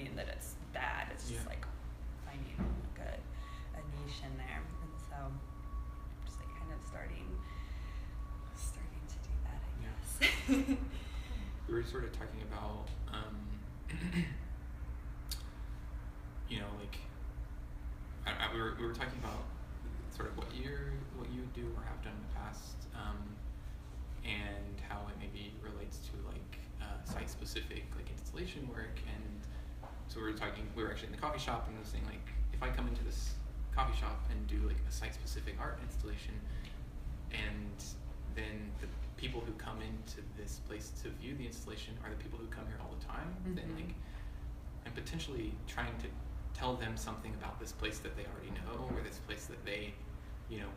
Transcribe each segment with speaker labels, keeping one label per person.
Speaker 1: mean that it's bad. It's just like finding like a niche in there, and so just like kind of starting to do that, I guess.
Speaker 2: We were sort of talking about, like we were talking about sort of what you do or have done in the past, and how it maybe relates to like site-specific like installation work. And so we were actually in the coffee shop, and I was saying, like, if I come into this coffee shop and do like a site-specific art installation, and then the people who come into this place to view the installation are the people who come here all the time, then like I'm potentially trying to tell them something about this place that they already know, or this place that they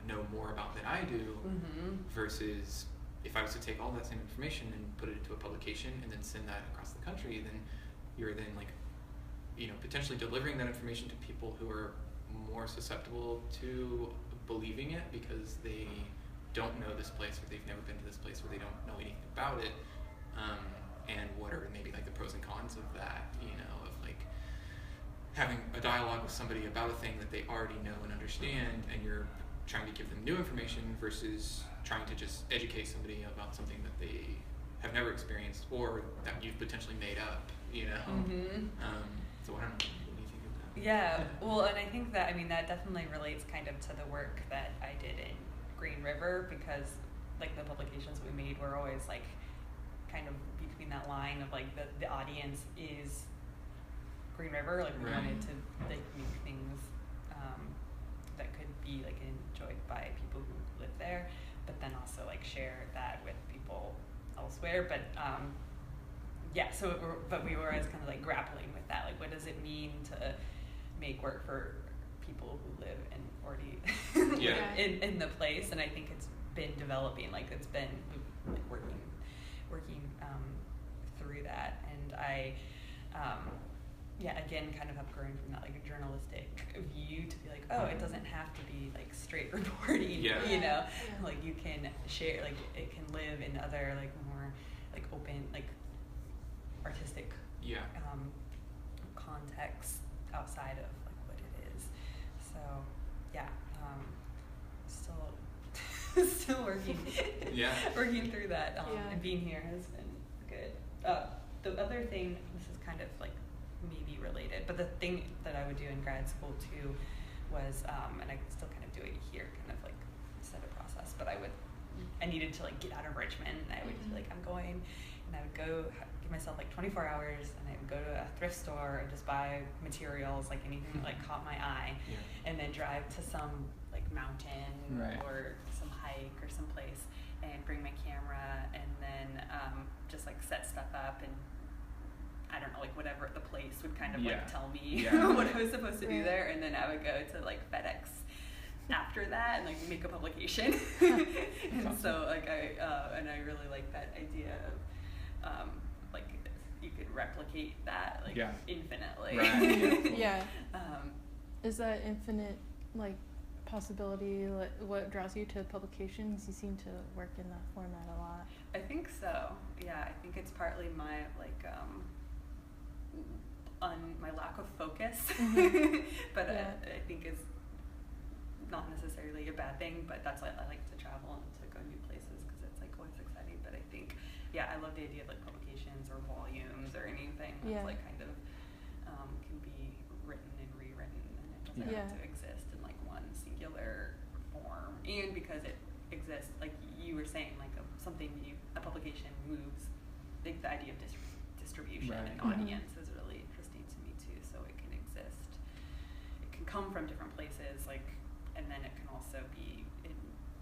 Speaker 2: know more about than I do, versus if I was to take all that same information and put it into a publication and then send that across the country, then you're then like potentially delivering that information to people who are more susceptible to believing it because they don't know this place, or they've never been to this place, or they don't know anything about it, and what are maybe like the pros and cons of that, of like having a dialogue with somebody about a thing that they already know and understand, and you're trying to give them new information versus trying to just educate somebody about something that they have never experienced or that you've potentially made up, so I don't know, what do you think of that?
Speaker 1: Yeah, well, and I think that, that definitely relates kind of to the work that I did in Green River, because like the publications we made were always like kind of between that line of like the audience is Green River, like we wanted to like make things that could be like enjoyed by people who live there, but then also like share that with people elsewhere. But but we were always kind of like grappling with that, like what does it mean to make work for people who live and already in the place. And I think it's been developing, like it's been like working through that. And I again kind of have grown from that like a journalistic view to be like, it doesn't have to be like straight reporting, like you can share, like it can live in other like more like open like artistic contexts outside of like what it is. So still working working through that, and being here has been good. The other thing, this is kind of like maybe related, but the thing that I would do in grad school too was, and I still kind of do it here, kind of like set a process, but I needed to like get out of Richmond, and I would be like, I'm going, and I would go give myself like 24 hours, and I would go to a thrift store and just buy materials, like anything that like caught my eye, and then drive to some like mountain or some hike or some place, and bring my camera, and then just like set stuff up, and I don't know, like whatever the place would kind of like tell me what I was supposed to do there, and then I would go to like FedEx after that and like make a publication. And awesome. So like I really like that idea of like you could replicate that like infinitely.
Speaker 3: Right. Is that infinite like possibility what draws you to publications? You seem to work in that format a lot.
Speaker 1: I think so. Yeah, I think it's partly my like on my lack of focus, but I think it's not necessarily a bad thing, but that's why I like to travel and to go new places, because it's like always exciting. But I think I love the idea of like publications or volumes or anything that's like kind of can be written and rewritten, and it doesn't have to exist in like one singular form. And because it exists, like you were saying, like a publication moves, like the idea of distribution and audience is really interesting to me too. So it can exist, it can come from different places, like, and then it can also be in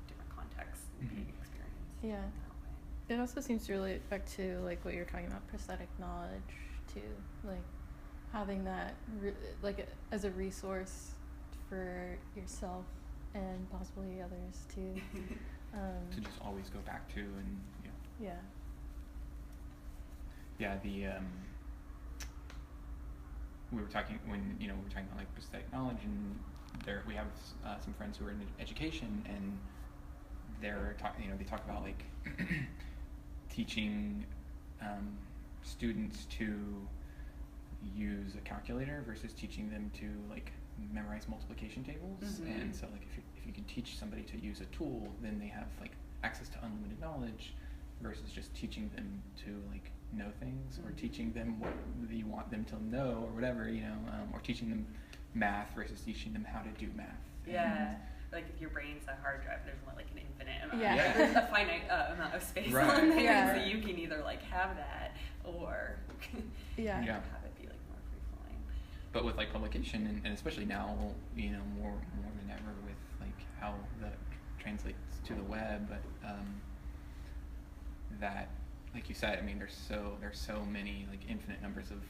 Speaker 1: different contexts and being experienced in that way.
Speaker 3: It also seems to relate back to like what you're talking about, prosthetic knowledge too, like having that like as a resource for yourself and possibly others too.
Speaker 2: To just always go back to, and we were talking about like prosthetic knowledge, and we have some friends who are in education, and they talk about like teaching students to
Speaker 4: use a calculator versus teaching them to like memorize multiplication tables. And so like if you can teach somebody to use a tool, then they have like access to unlimited knowledge versus just teaching them to like know things or teaching them what you want them to know or whatever, you know, or teaching them math versus teaching them how to do math.
Speaker 1: Yeah. Like if your brain's a hard drive, there's only like an infinite amount. There's a finite amount of space on there, so you can either like have that or have it be like more free flowing.
Speaker 4: But with like publication and especially now, you know, more than ever with like how that translates to the web, but that, like you said, I mean, there's so many like infinite numbers of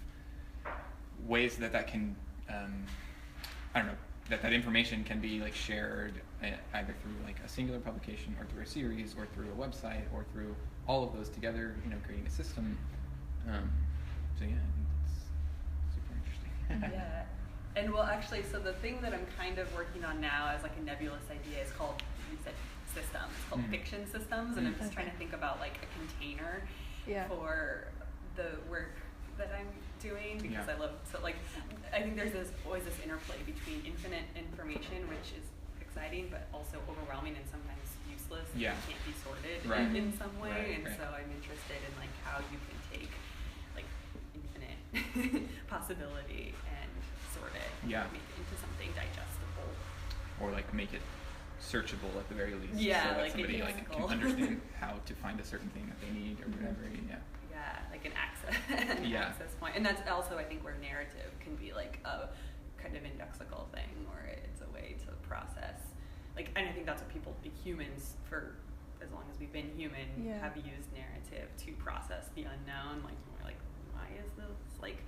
Speaker 4: ways that can I don't know, that information can be like shared either through like a singular publication or through a series or through a website or through all of those together, you know, creating a system. So yeah, I think that's super interesting.
Speaker 1: Yeah. And well, actually, so the thing that I'm kind of working on now as like a nebulous idea is called, you said systems, it's called fiction systems, and I'm just trying to think about like a container for the work that I'm doing, because I love, so like, I think there's always this interplay between infinite information, which is exciting, but also overwhelming and sometimes useless.
Speaker 4: Yeah.
Speaker 1: And can't be sorted in some way, so I'm interested in like how you can take like infinite possibility and sort it, make it into something digestible,
Speaker 4: or like make it searchable at the very least,
Speaker 1: so
Speaker 4: that
Speaker 1: like
Speaker 4: somebody like can understand how to find a certain thing that they need or whatever.
Speaker 1: Like an access point. And that's also, I think, where narrative can be like a kind of indexical thing, or it's a way to process. Like, and I think that's what people, humans, for as long as we've been human, have used narrative to process the unknown. Like, we're like, why is this? Like,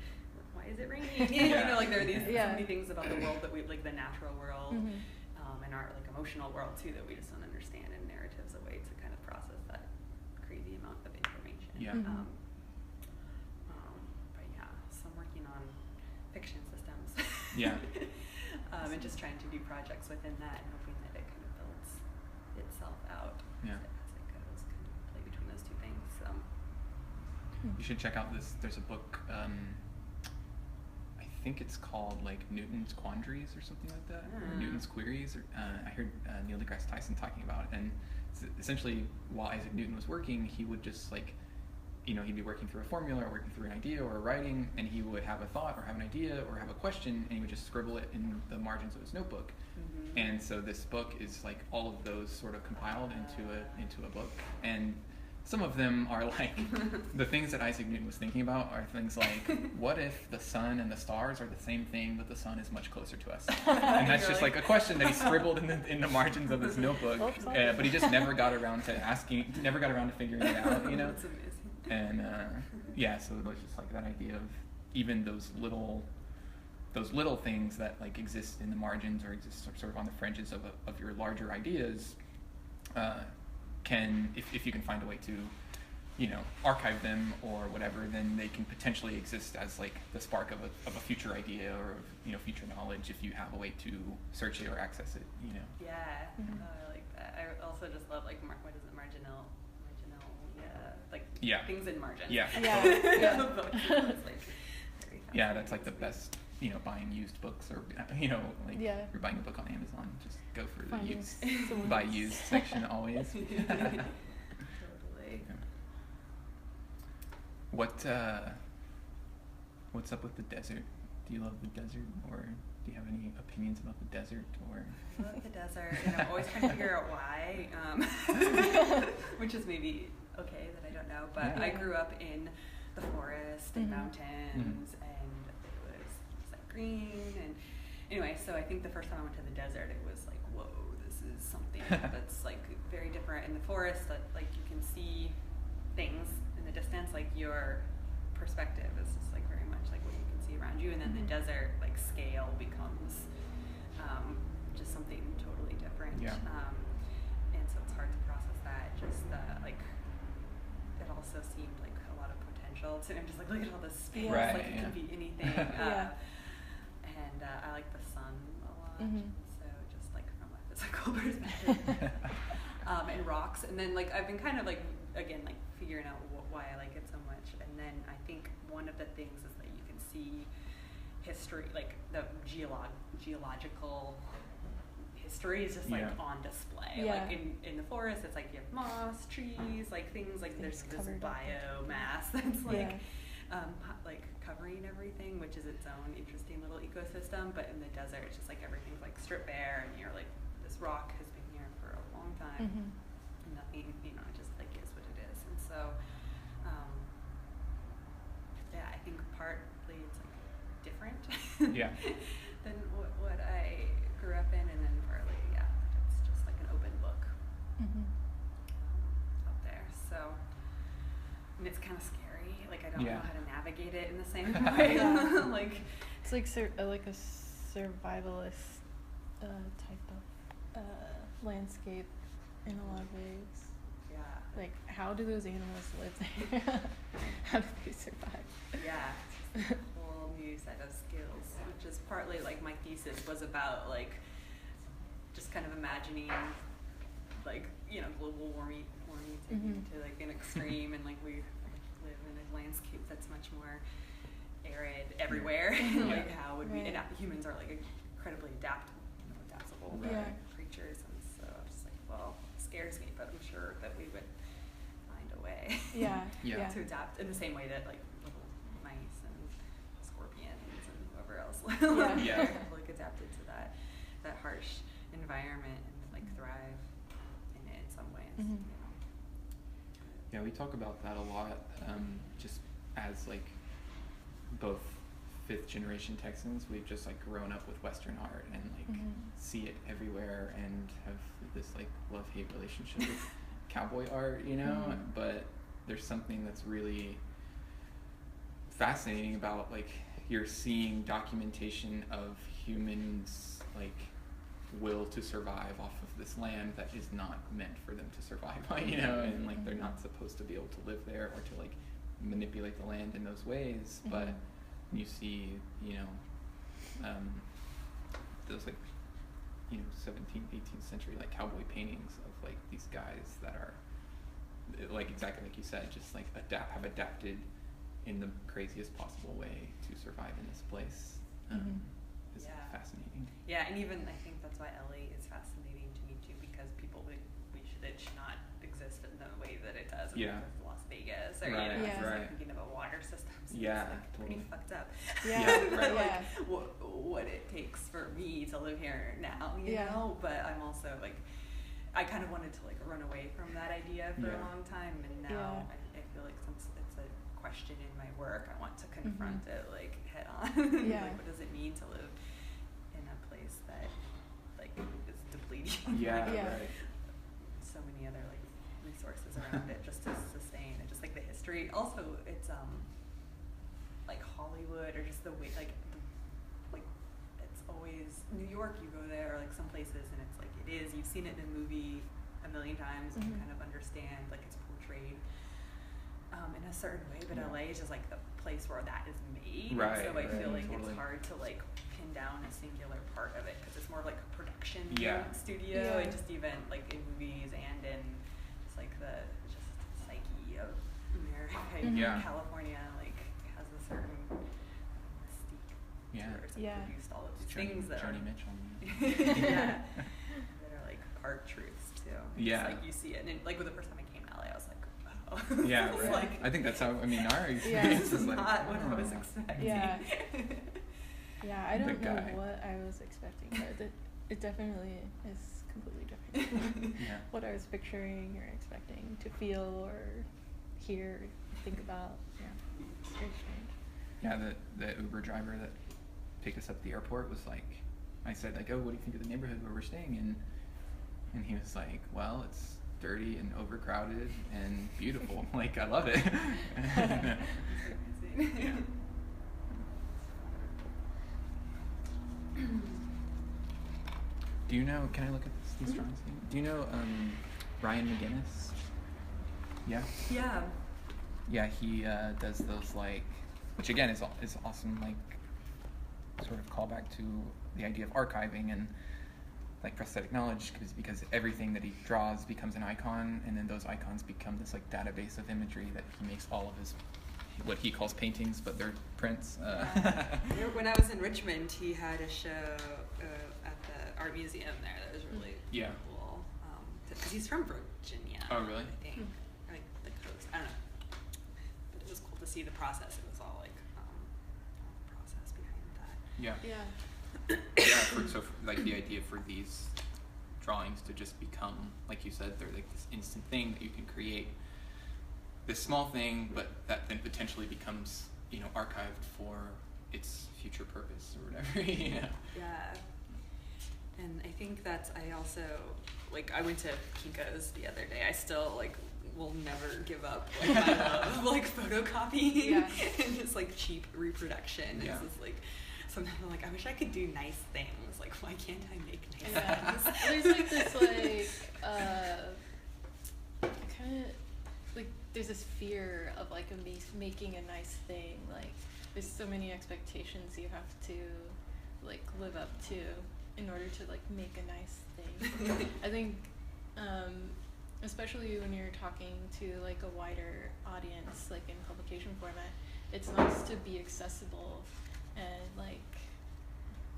Speaker 1: why is it raining? You know, like there are these so many things about the world that we, like the natural world, and our like emotional world too, that we just don't understand. And narrative's a way to kind of process that crazy amount of information. Fiction systems. And just trying to do projects within that and hoping that it kind of builds itself out as it goes, kind of play between those two things. So
Speaker 4: you should check out this. There's a book, I think it's called like Newton's Quandaries or something like that, or Newton's Queries. Or, I heard Neil deGrasse Tyson talking about it, and essentially while Isaac Newton was working, he would just like, you know, he'd be working through a formula or working through an idea or writing, and he would have a thought or have an idea or have a question, and he would just scribble it in the margins of his notebook. And so this book is like all of those sort of compiled into a book. And some of them are like, the things that Isaac Newton was thinking about are things like, what if the sun and the stars are the same thing, but the sun is much closer to us? And that's just like a question that he scribbled in the margins of his notebook, but he just never got around to figuring it out, you know?
Speaker 1: That's amazing.
Speaker 4: And so it was just like that idea of even those little things that like exist in the margins or exist sort of on the fringes of your larger ideas, can, if you can find a way to, you know, archive them or whatever, then they can potentially exist as like the spark of a future idea or, you know, future knowledge if you have a way to search it or access it, you know.
Speaker 1: I like that. I also just love like what is it, marginal, like things in margin.
Speaker 4: That's like the best, you know, buying used books, or, you know, like if you're buying a book on Amazon, just go for the used, buy used section always.
Speaker 1: Totally.
Speaker 4: What's up with the desert? Do you love the desert, or do you have any opinions about the desert? Or
Speaker 1: I love the desert, and I'm always trying to figure out why, which is maybe okay that I don't know, but I grew up in the forest and mountains, and it was like green, and anyway, so I think the first time I went to the desert, it was like, whoa, this is something that's like very different. In the forest, that like you can see things in the distance, like your perspective is just like very much like what you can see around you, and then the desert like scale becomes just something totally different. And so it's hard to process that. Just like it also seemed like a lot of potential to. I'm just like, look at all this space, like it could be anything. And I like the sun a lot. So just like from a physical perspective, and rocks, and then like I've been kind of like again like figuring out why I like it so much. And then I think one of the things is that you can see history, like the geological history is just like on display. Like in the forest, it's like you have moss, trees, like things like there's this biomass that's like covering everything, which is its own interesting little ecosystem. But in the desert, it's just like everything's like stripped bare, and you're like, this rock has been here for a long time. And nothing, you know, it just like is what it is. And so, yeah, I think partly it's like different than what I grew up in, and then partly, it's just like an open book out there. So, and it's kind of scary. Like I don't know how to navigate it in the same way. Like
Speaker 3: it's like like a survivalist type of landscape in a lot of ways.
Speaker 1: Yeah.
Speaker 3: Like how do those animals live there? How do they survive?
Speaker 1: Yeah. It's just a whole new set of skills, which is partly like my thesis was about like just kind of imagining like, you know, global warming taken to like an extreme, and like we live in a landscape that's much more arid everywhere. Like how would we humans are like incredibly adaptable creatures, and so I'm just like, well, it scares me, but I'm sure that we would find a way to adapt in the same way that like little mice and scorpions and whoever else like adapted to that harsh environment and like thrive in it in some ways. You know?
Speaker 4: Yeah, we talk about that a lot, just as like both fifth generation Texans. We've just like grown up with Western art and like see it everywhere and have this like love-hate relationship with cowboy art, you know. But there's something that's really fascinating about like you're seeing documentation of humans like will to survive off of this land that is not meant for them to survive on, you know, and like they're not supposed to be able to live there or to like manipulate the land in those ways. But you see, you know, those like, you know, 17th, 18th century like cowboy paintings of like these guys that are like exactly like you said, just like have adapted in the craziest possible way to survive in this place. Is fascinating.
Speaker 1: Yeah, and even I think that's why LA is fascinating to me too, because people it should not exist in the way that it does in Las Vegas, or you know, it's like thinking about water systems. It's like pretty fucked up. Like what it takes for me to live here now, you know. But I'm also like, I kind of wanted to like run away from that idea for a long time, and now I feel like since it's a question in my work, I want to confront it like head on. Like, what does it mean to live in a place that like is depleting so many other like resources around it just to sustain, and just like the history. Also, it's like Hollywood, or just the way like it's always New York. You go there, or like some places, and it's like it is. You've seen it in a movie a million times, and you kind of understand like it's portrayed in a certain way. But LA is just like the place where that is made. So I feel like it's hard to like pin down a singular part of it, because it's more like a production studio, and just even like in movies and in it's like the just psyche of America. California like has a certain mystique to it. It's like produced all of these things that
Speaker 4: Joni Mitchell.
Speaker 1: that are like hard truths too. It's like you see it, and like the first time I came to LA, I was like, wow. Like,
Speaker 4: I think that's how, I mean, our experience
Speaker 1: this is
Speaker 4: like,
Speaker 1: not what I was expecting.
Speaker 3: I don't know what I was expecting, but it definitely is completely different. What I was picturing or expecting to feel or hear, think about. It's very strange.
Speaker 4: The Uber driver that picked us up at the airport was like, I said like, oh, what do you think of the neighborhood where we're staying in? And he was like, well, it's dirty and overcrowded and beautiful. Like, I love it. Do you know, can I look at these drawings? Do you know Ryan McGinnis? Yeah, he does those like, which again is awesome, like sort of callback to the idea of archiving and like prosthetic knowledge, because everything that he draws becomes an icon, and then those icons become this like database of imagery that he makes all of his what he calls paintings, but they're prints.
Speaker 1: When I was in Richmond, he had a show at the art museum there that was really cool. Because he's from Virginia.
Speaker 4: Oh, really?
Speaker 1: I think, like the coast. I don't know. But it was cool to see the process. It was all like the process behind that.
Speaker 4: So like the idea for these drawings to just become, like you said, they're like this instant thing that you can create. This small thing, but that then potentially becomes, archived for its future purpose or whatever.
Speaker 1: Yeah. And I think I also, I went to Kinko's the other day. I still, will never give up, my love of, photocopying and just, cheap reproduction.
Speaker 3: Yeah.
Speaker 1: It's just, sometimes I'm I wish I could do nice things. Why can't I make nice things?
Speaker 3: There's, this, kind of, there's this fear of, making a nice thing. There's so many expectations you have to, live up to in order to make a nice thing. I think especially when you're talking to a wider audience, in publication format, it's nice to be accessible and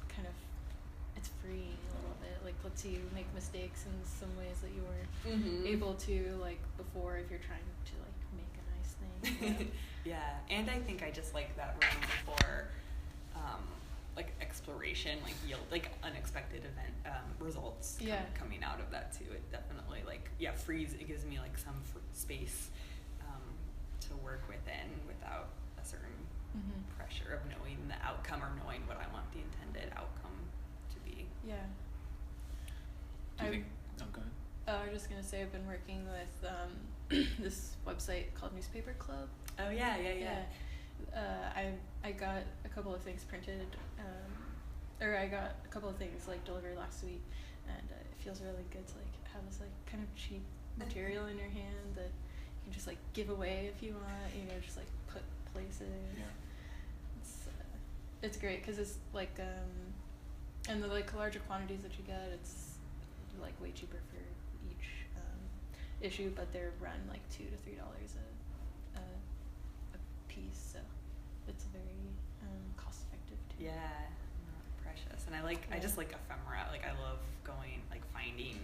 Speaker 3: kind of it's freeing a little bit, lets you make mistakes in some ways that you weren't able to before if you're trying to make a nice thing.
Speaker 1: Yeah, and I think I just like that room for exploration, yield, unexpected event results coming out of that too. It definitely frees. It gives me some space to work within without a certain pressure of knowing the outcome or knowing what I want the intended outcome to be.
Speaker 3: Yeah.
Speaker 4: Do you think? Oh, go ahead.
Speaker 3: I was just gonna say I've been working with this website called Newspaper Club.
Speaker 1: Oh yeah.
Speaker 3: I got a couple of things printed, or I got a couple of things delivered last week, and it feels really good to have this kind of cheap material in your hand that you can just give away if you want, just put places.
Speaker 4: Yeah.
Speaker 3: It's great because it's and the larger quantities that you get, it's way cheaper for each issue, but they're run $2 to $3 a piece, so it's very cost effective too.
Speaker 1: Yeah, precious. And I just like ephemera. I love going finding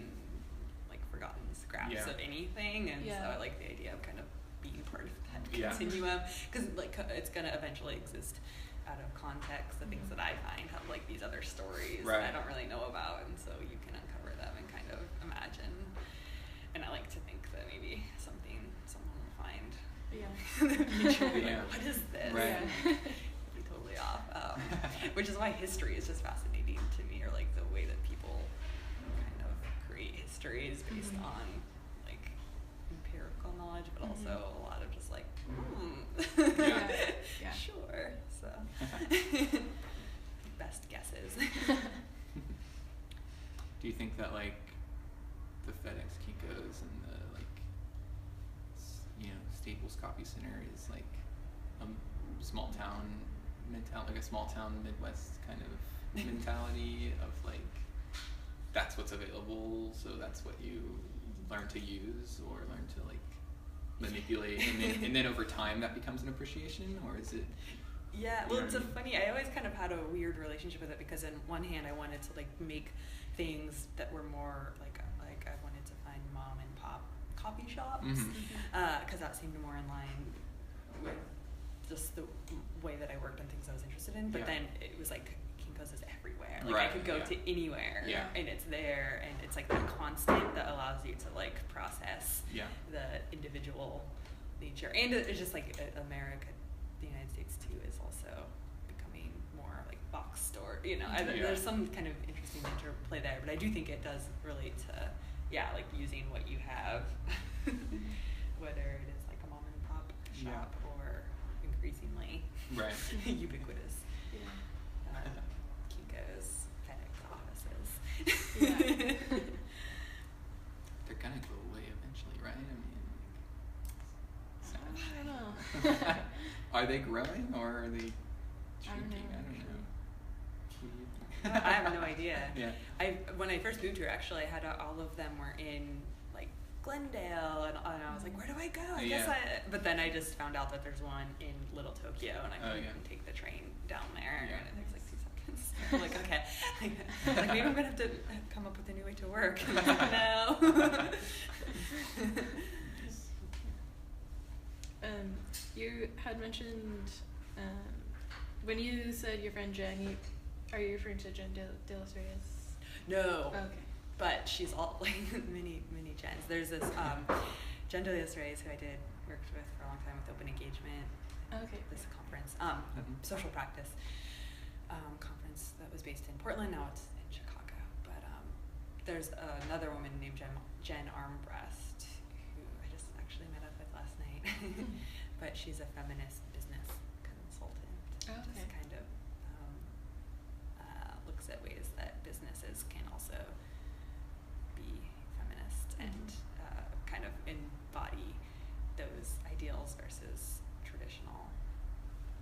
Speaker 1: forgotten scraps of anything, and so I like the idea of kind of being part of that continuum, because it's gonna eventually exist out of context. The things that I find have these other stories that I don't really know about, and so you can uncover them and kind of imagine. And I like to think that maybe someone will find in the future, be what is this?
Speaker 4: Right.
Speaker 1: Be totally off. Which is why history is just fascinating to me, or the way that people kind of create histories based on empirical knowledge, but also a lot of just sure. So best guesses.
Speaker 4: Do you think that the FedEx Kinko's and the Staples Copy Center is a small town mentality, a small town Midwest kind of mentality of that's what's available, so that's what you learn to use or learn to manipulate, and then over time that becomes an appreciation, or is it?
Speaker 1: Yeah, well, it's funny. I always kind of had a weird relationship with it, because on one hand I wanted to make things that were more I wanted to find mom and pop coffee shops, because that seemed more in line with just the way that I worked on things I was interested in. But then it was Kinko's is everywhere. I could go to anywhere, and it's there, and it's that constant that allows you to process the individual nature, and it's just America, the United States too, is also becoming more box store. There's some kind of interesting interplay there, but I do think it does relate to using what you have, whether it is a mom and pop shop or increasingly ubiquitous Kinko's, FedEx offices.
Speaker 4: They're gonna go away eventually, right?
Speaker 3: I don't know.
Speaker 4: Are they growing or are they shrinking? I don't know.
Speaker 1: I have no idea.
Speaker 4: Yeah.
Speaker 1: When I first moved here, actually, I had all of them were in Glendale, and I was like, where do I go? But then I just found out that there's one in Little Tokyo, and I can even take the train down there, and it takes like 2 seconds. I'm like, okay, like maybe I'm gonna have to come up with a new way to work. And I'm like, no.
Speaker 3: You had mentioned when you said your friend Jen, are you referring to Jen De Los Reyes?
Speaker 1: No.
Speaker 3: Okay.
Speaker 1: But she's all like many Jens. There's this Jen De Los Reyes who I worked with for a long time with Open Engagement.
Speaker 3: Okay.
Speaker 1: This conference, social practice conference that was based in Portland. Now it's in Chicago. But there's another woman named Jen Armbreast who I just actually met up with last night. But she's a feminist business consultant.
Speaker 3: Okay.
Speaker 1: Just kind of looks at ways that businesses can also be feminist and kind of embody those ideals versus traditional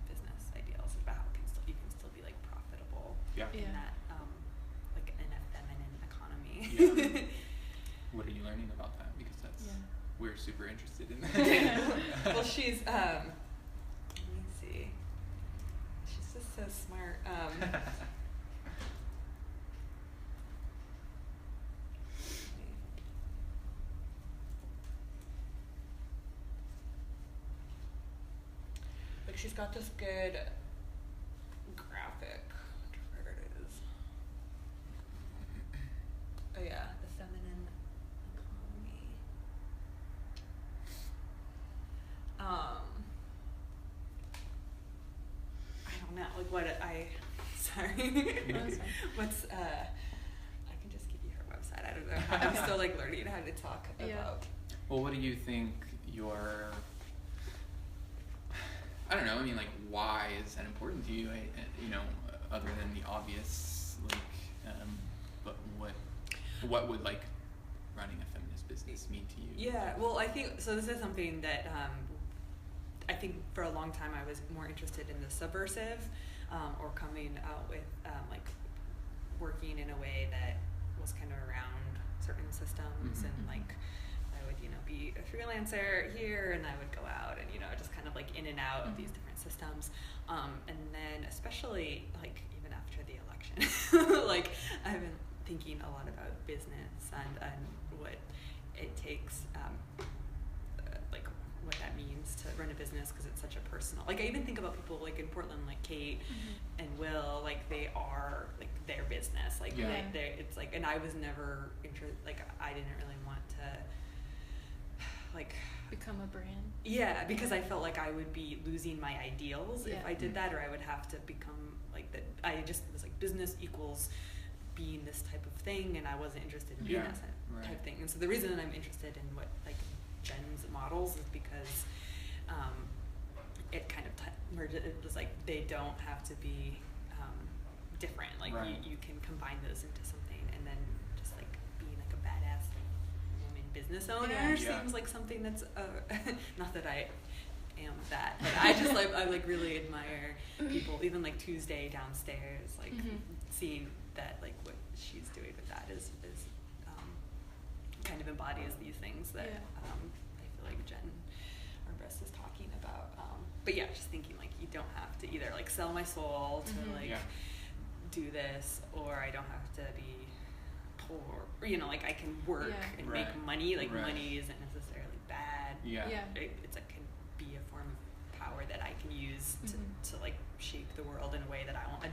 Speaker 1: business ideals about how you can still be like profitable in that like in a feminine economy.
Speaker 2: Yeah. What are you learning about that? Because we're super interested in that.
Speaker 1: Well, she's let me see. She's just so smart. Like she's got this good graphic. Where it is. Oh yeah, the feminine economy. I don't know, like what sorry. What's I can just give you her website. I don't know. I'm still like learning how to talk about.
Speaker 2: Well, what do you think your I don't know. I mean, like, why is that important to you? Other than the obvious, like, but what would like running a feminist business mean to you?
Speaker 1: Yeah. Well, I think so. This is something that I think for a long time I was more interested in the subversive, or coming out with like working in a way that was kind of around certain systems and like. I would, be a freelancer here, and I would go out and, just kind of like in and out of these different systems. And then especially like even after the election, like I've been thinking a lot about business and what it takes, like what that means to run a business, because it's such a personal, like I even think about people like in Portland, like Kate and Will, like they are like their business, like it's like, and I was never like I didn't really want to like
Speaker 3: become a brand.
Speaker 1: Yeah, because I felt like I would be losing my ideals if I did that, or I would have to become like that. I just was like business equals being this type of thing, and I wasn't interested in being that type of thing. And so the reason that I'm interested in what like Jen's models is because it kind of merged. It was like they don't have to be different. Like you can combine those into something, and then just like being like a badass business owner seems like something that's not that I am that, but I just like I like really admire people. Even like Tuesday downstairs, like seeing that like what she's doing with that is kind of embodies these things that I feel like Jen Armbreast is talking about. But yeah, just thinking like you don't have to either like sell my soul to like do this, or I don't have to be poor, or like I can work and make money. Like money isn't necessarily bad. It's can be a form of power that I can use to like shape the world in a way that I want,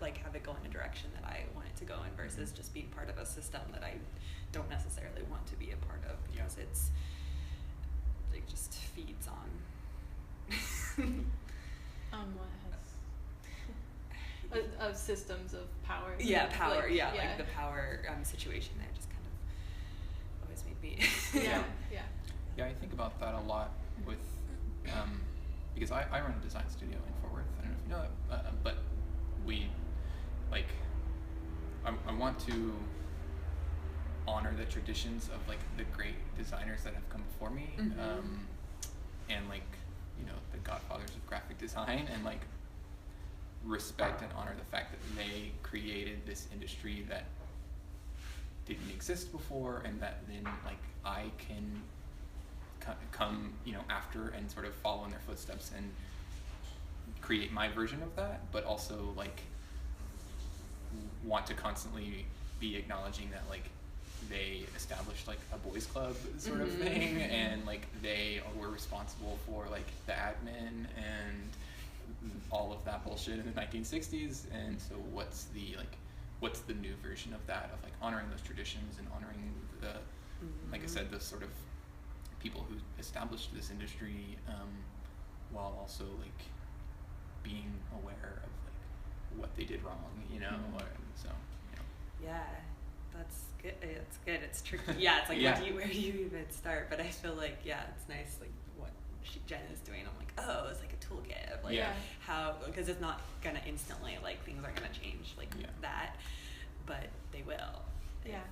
Speaker 1: like have it go in a direction that I want it to go in, versus just being part of a system that I don't necessarily want to be a part of, because it's like just feeds on
Speaker 3: what has of systems of power.
Speaker 1: Power. Like the power situation there just kind of always made me.
Speaker 2: Yeah, I think about that a lot with because I run a design studio in Fort Worth. I don't know if you know that, but we like I want to honor the traditions of like the great designers that have come before me, and like the godfathers of graphic design, and like respect and honor the fact that they created this industry that didn't exist before, and that then like I can come, you know, after and sort of follow in their footsteps and create my version of that, but also like want to constantly be acknowledging that like they established like a boys club sort of thing, and like they were responsible for like the admin and all of that bullshit in the 1960s. And so what's the new version of that, of like honoring those traditions and honoring the like I said, the sort of people who established this industry, while also like being aware of like what they did wrong, you know. So
Speaker 1: yeah, that's good. It's good. It's tricky. Yeah, it's like where do you even start? But I feel like it's nice, like what Jen is doing. I'm like, oh, it's like a toolkit of like how, because it's not gonna instantly, like things aren't gonna change like that, but they will.
Speaker 3: Yeah.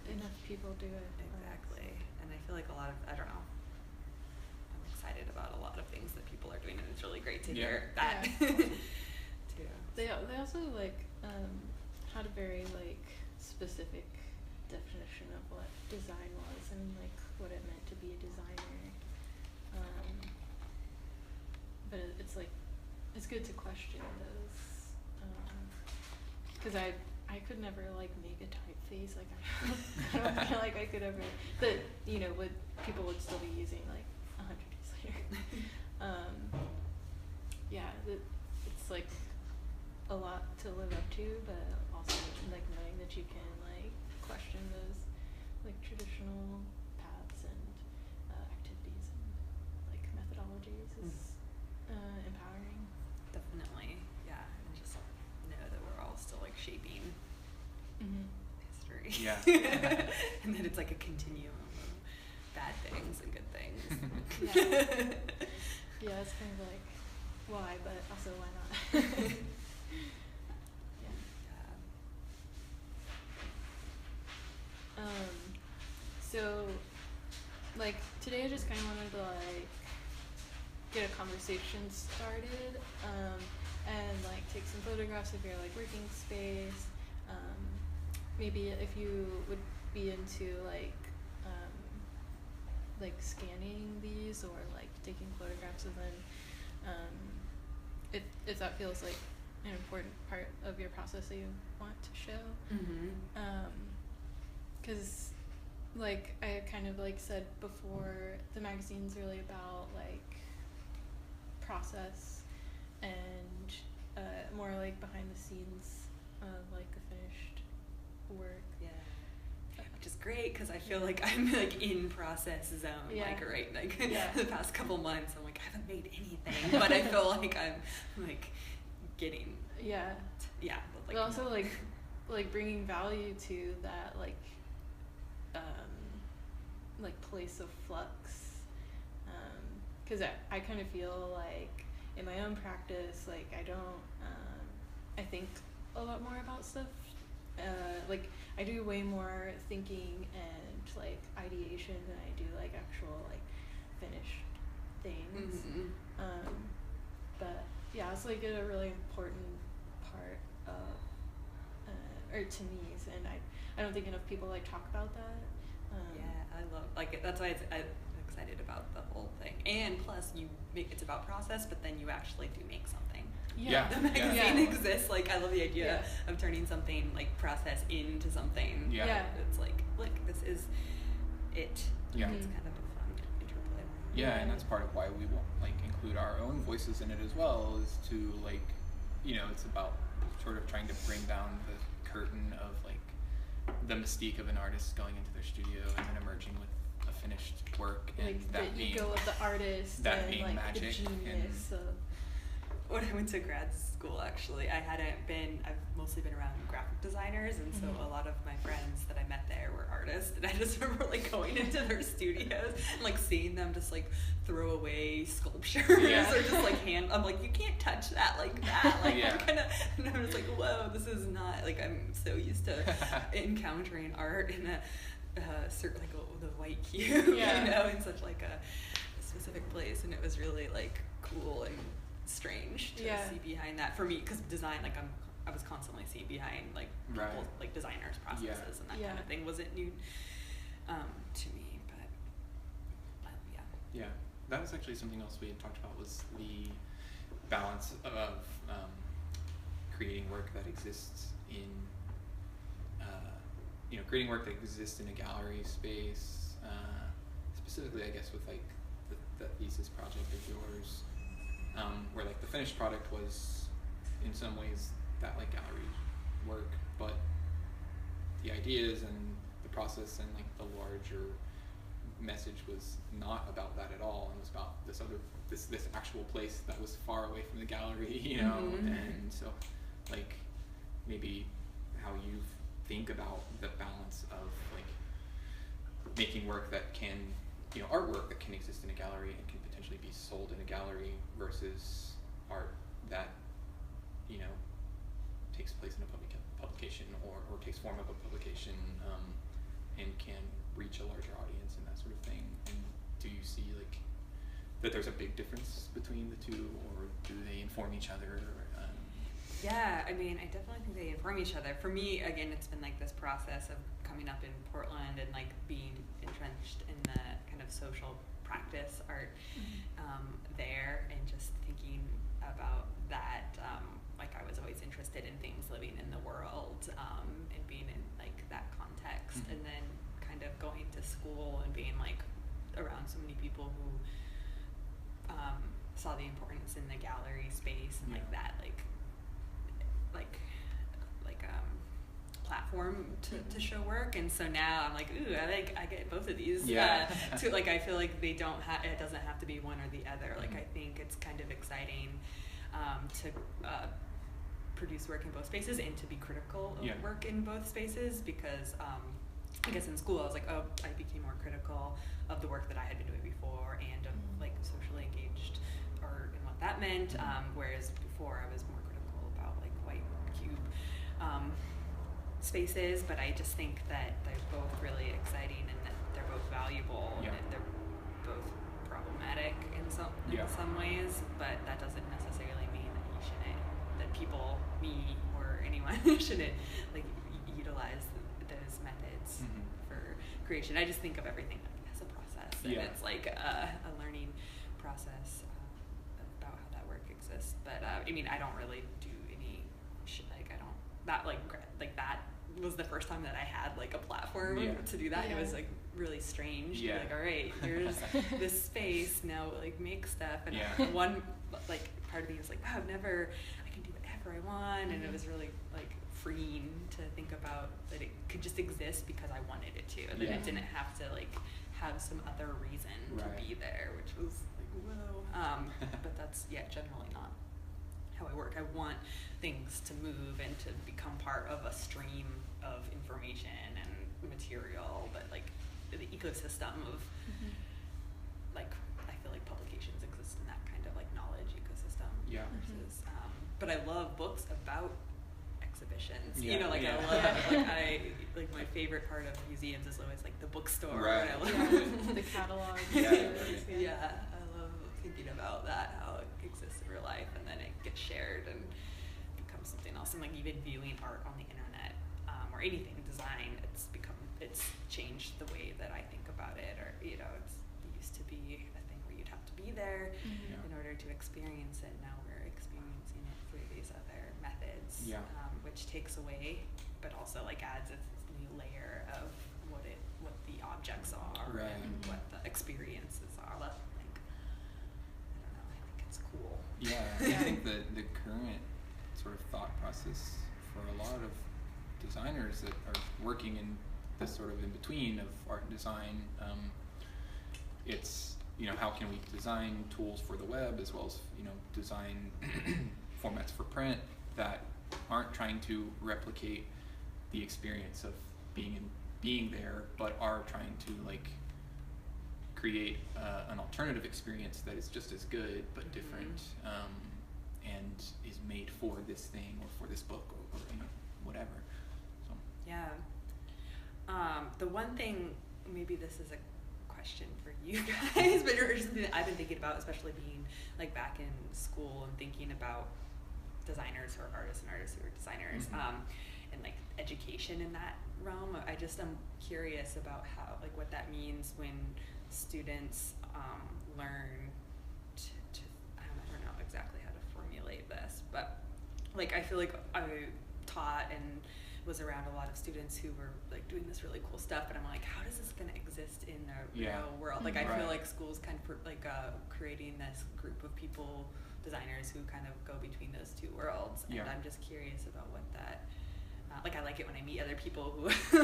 Speaker 3: Enough people do it.
Speaker 1: Exactly. And I feel like a lot of, I don't know, I'm excited about a lot of things that people are doing, and it's really great to hear that too.
Speaker 3: They also like had a very like specific definition of what design was and like what it meant to be a designer. But it's like, it's good to question those, because I could never like make a typeface, like I don't feel like I could ever, but you know, people would still be using like 100 years later. It's like a lot to live up to, but also like knowing that you can like question those like traditional paths and activities and like methodologies is empowering.
Speaker 1: Definitely, yeah, and just know that we're all still like shaping history.
Speaker 2: Yeah.
Speaker 1: And that it's like a continuum of bad things and good things.
Speaker 3: Yeah, it's kind of like why, but also why not? So like today I just kind of wanted to like get a conversation started, and like take some photographs of your like working space. Maybe if you would be into like scanning these or like taking photographs of them, if that feels like an important part of your process that you want to show. Because like I kind of like said before, the magazine's really about like process and more like behind the scenes of like the finished work.
Speaker 1: Yeah. Which is great, because I feel like I'm like in process zone, the past couple months. I'm like, I haven't made anything, but I feel like I'm like getting
Speaker 3: but also like bringing value to that like place of flux, because I kind of feel like in my own practice, like I don't I think a lot more about stuff, like I do way more thinking and like ideation than I do like actual like finished things. But yeah, it's like a really important part of or to me, and I don't think enough people like talk about that.
Speaker 1: I love, like, that's why I'm excited about the whole thing. And plus, it's about process, but then you actually do make something. The magazine exists. Like, I love the idea of turning something like process into something. It's like, look, this is it. It's kind of a fun interplay.
Speaker 2: And that's part of why we want like include our own voices in it as well, is to like, you know, it's about sort of trying to bring down the curtain of like the mystique of an artist going into their studio and then emerging with a finished work, and
Speaker 3: like
Speaker 2: that
Speaker 3: the
Speaker 2: being
Speaker 3: ego of the artist,
Speaker 2: that
Speaker 3: and
Speaker 2: being
Speaker 3: like
Speaker 2: magic,
Speaker 3: the genius of.
Speaker 1: When I went to grad school, actually, I've mostly been around graphic designers, and so a lot of my friends that I met there were artists, and I just remember like going into their studios and like seeing them just like throw away sculptures or just like I'm like, you can't touch that like that, like I'm kind of, and I'm just like, whoa, this is not, like, I'm so used to encountering art in a certain, like the white cube, you know, in such like a specific place, and it was really like cool and strange to see behind that for me, because design, like I was constantly seeing behind like people, like designers' processes and that kind of thing wasn't new to me, but
Speaker 2: Yeah, that was actually something else we had talked about, was the balance of creating work that exists in, creating work that exists in a gallery space, specifically, I guess, with like the thesis project of yours, where like the finished product was, in some ways, that like gallery work, but the ideas and the process and like the larger message was not about that at all, and was about this actual place that was far away from the gallery, you know. Mm-hmm. And so like maybe how you think about the balance of like making work that can, artwork that can exist in a gallery and can potentially be sold in a gallery, versus art that takes place in a publication or takes form of a publication, and can reach a larger audience and that sort of thing. And do you see like that there's a big difference between the two, or do they inform each other?
Speaker 1: Yeah, I mean, I definitely think they inform each other. For me, again, it's been like this process of coming up in Portland and like being entrenched in the kind of social practice art there, and just thinking about that. Like I was always interested in things living in the world, and being in like that context, and then kind of going to school and being like around so many people who saw the importance in the gallery space and like that platform to show work. And so now I'm like, ooh, I get both of these. Yeah. To like, I feel like it doesn't have to be one or the other. Like I think it's kind of exciting to produce work in both spaces and to be critical of work in both spaces, because I guess in school I was like, I became more critical of the work that I had been doing before, and of like socially engaged art and what that meant, whereas before I was more critical about like white cube spaces. But I just think that they're both really exciting, and that they're both valuable, and they're both problematic in some ways, but that doesn't necessarily mean that you shouldn't, that people, me or anyone shouldn't like utilize those methods for creation. I just think of everything as a process, and it's like a learning process about how that work exists. But I mean, I don't really do any that was the first time that I had like a platform to do that. It was like really strange. Yeah. Like, all right, here's this space, now like make stuff. And one like part of me was like, wow, I can do whatever I want. And it was really like freeing to think about that it could just exist because I wanted it to, and that it didn't have to like have some other reason to be there, which was like, whoa. But that's generally not how I work. I want things to move and to become part of a stream of information and material, but like the ecosystem of like, I feel like publications exist in that kind of like knowledge ecosystem. Versus, but I love books about exhibitions. I love like my favorite part of museums is always like the bookstore. Right. And I love
Speaker 3: the catalog.
Speaker 1: I love thinking about that, how it exists in real life, and then it gets shared and becomes something else. And like even viewing art on the internet, or anything design, it's changed the way that I think about it. Or it used to be a thing where you'd have to be there in order to experience it. Now we're experiencing it through these other methods, which takes away, but also like adds this new layer of what the objects are and what the experiences are. Like, I don't know, I think it's cool.
Speaker 2: I think that the current sort of thought process for a lot of designers that are working in this sort of in between of art and design, it's how can we design tools for the web as well as design formats for print that aren't trying to replicate the experience of being there, but are trying to like create an alternative experience that is just as good but different, and is made for this thing or for this book or whatever. So
Speaker 1: the one thing, maybe this is a question for you guys, but it's something that I've been thinking about, especially being like back in school and thinking about designers or artists and artists who are designers, and like education in that realm. I'm curious about how, like, what that means when students learn to I don't know exactly how to formulate this, but like I feel like I taught and was around a lot of students who were like doing this really cool stuff, but I'm like, how does this gonna exist in the real world? Like I feel like schools kind of like creating this group of people, designers who kind of go between those two worlds, and I'm just curious about what that like I like it when I meet other people who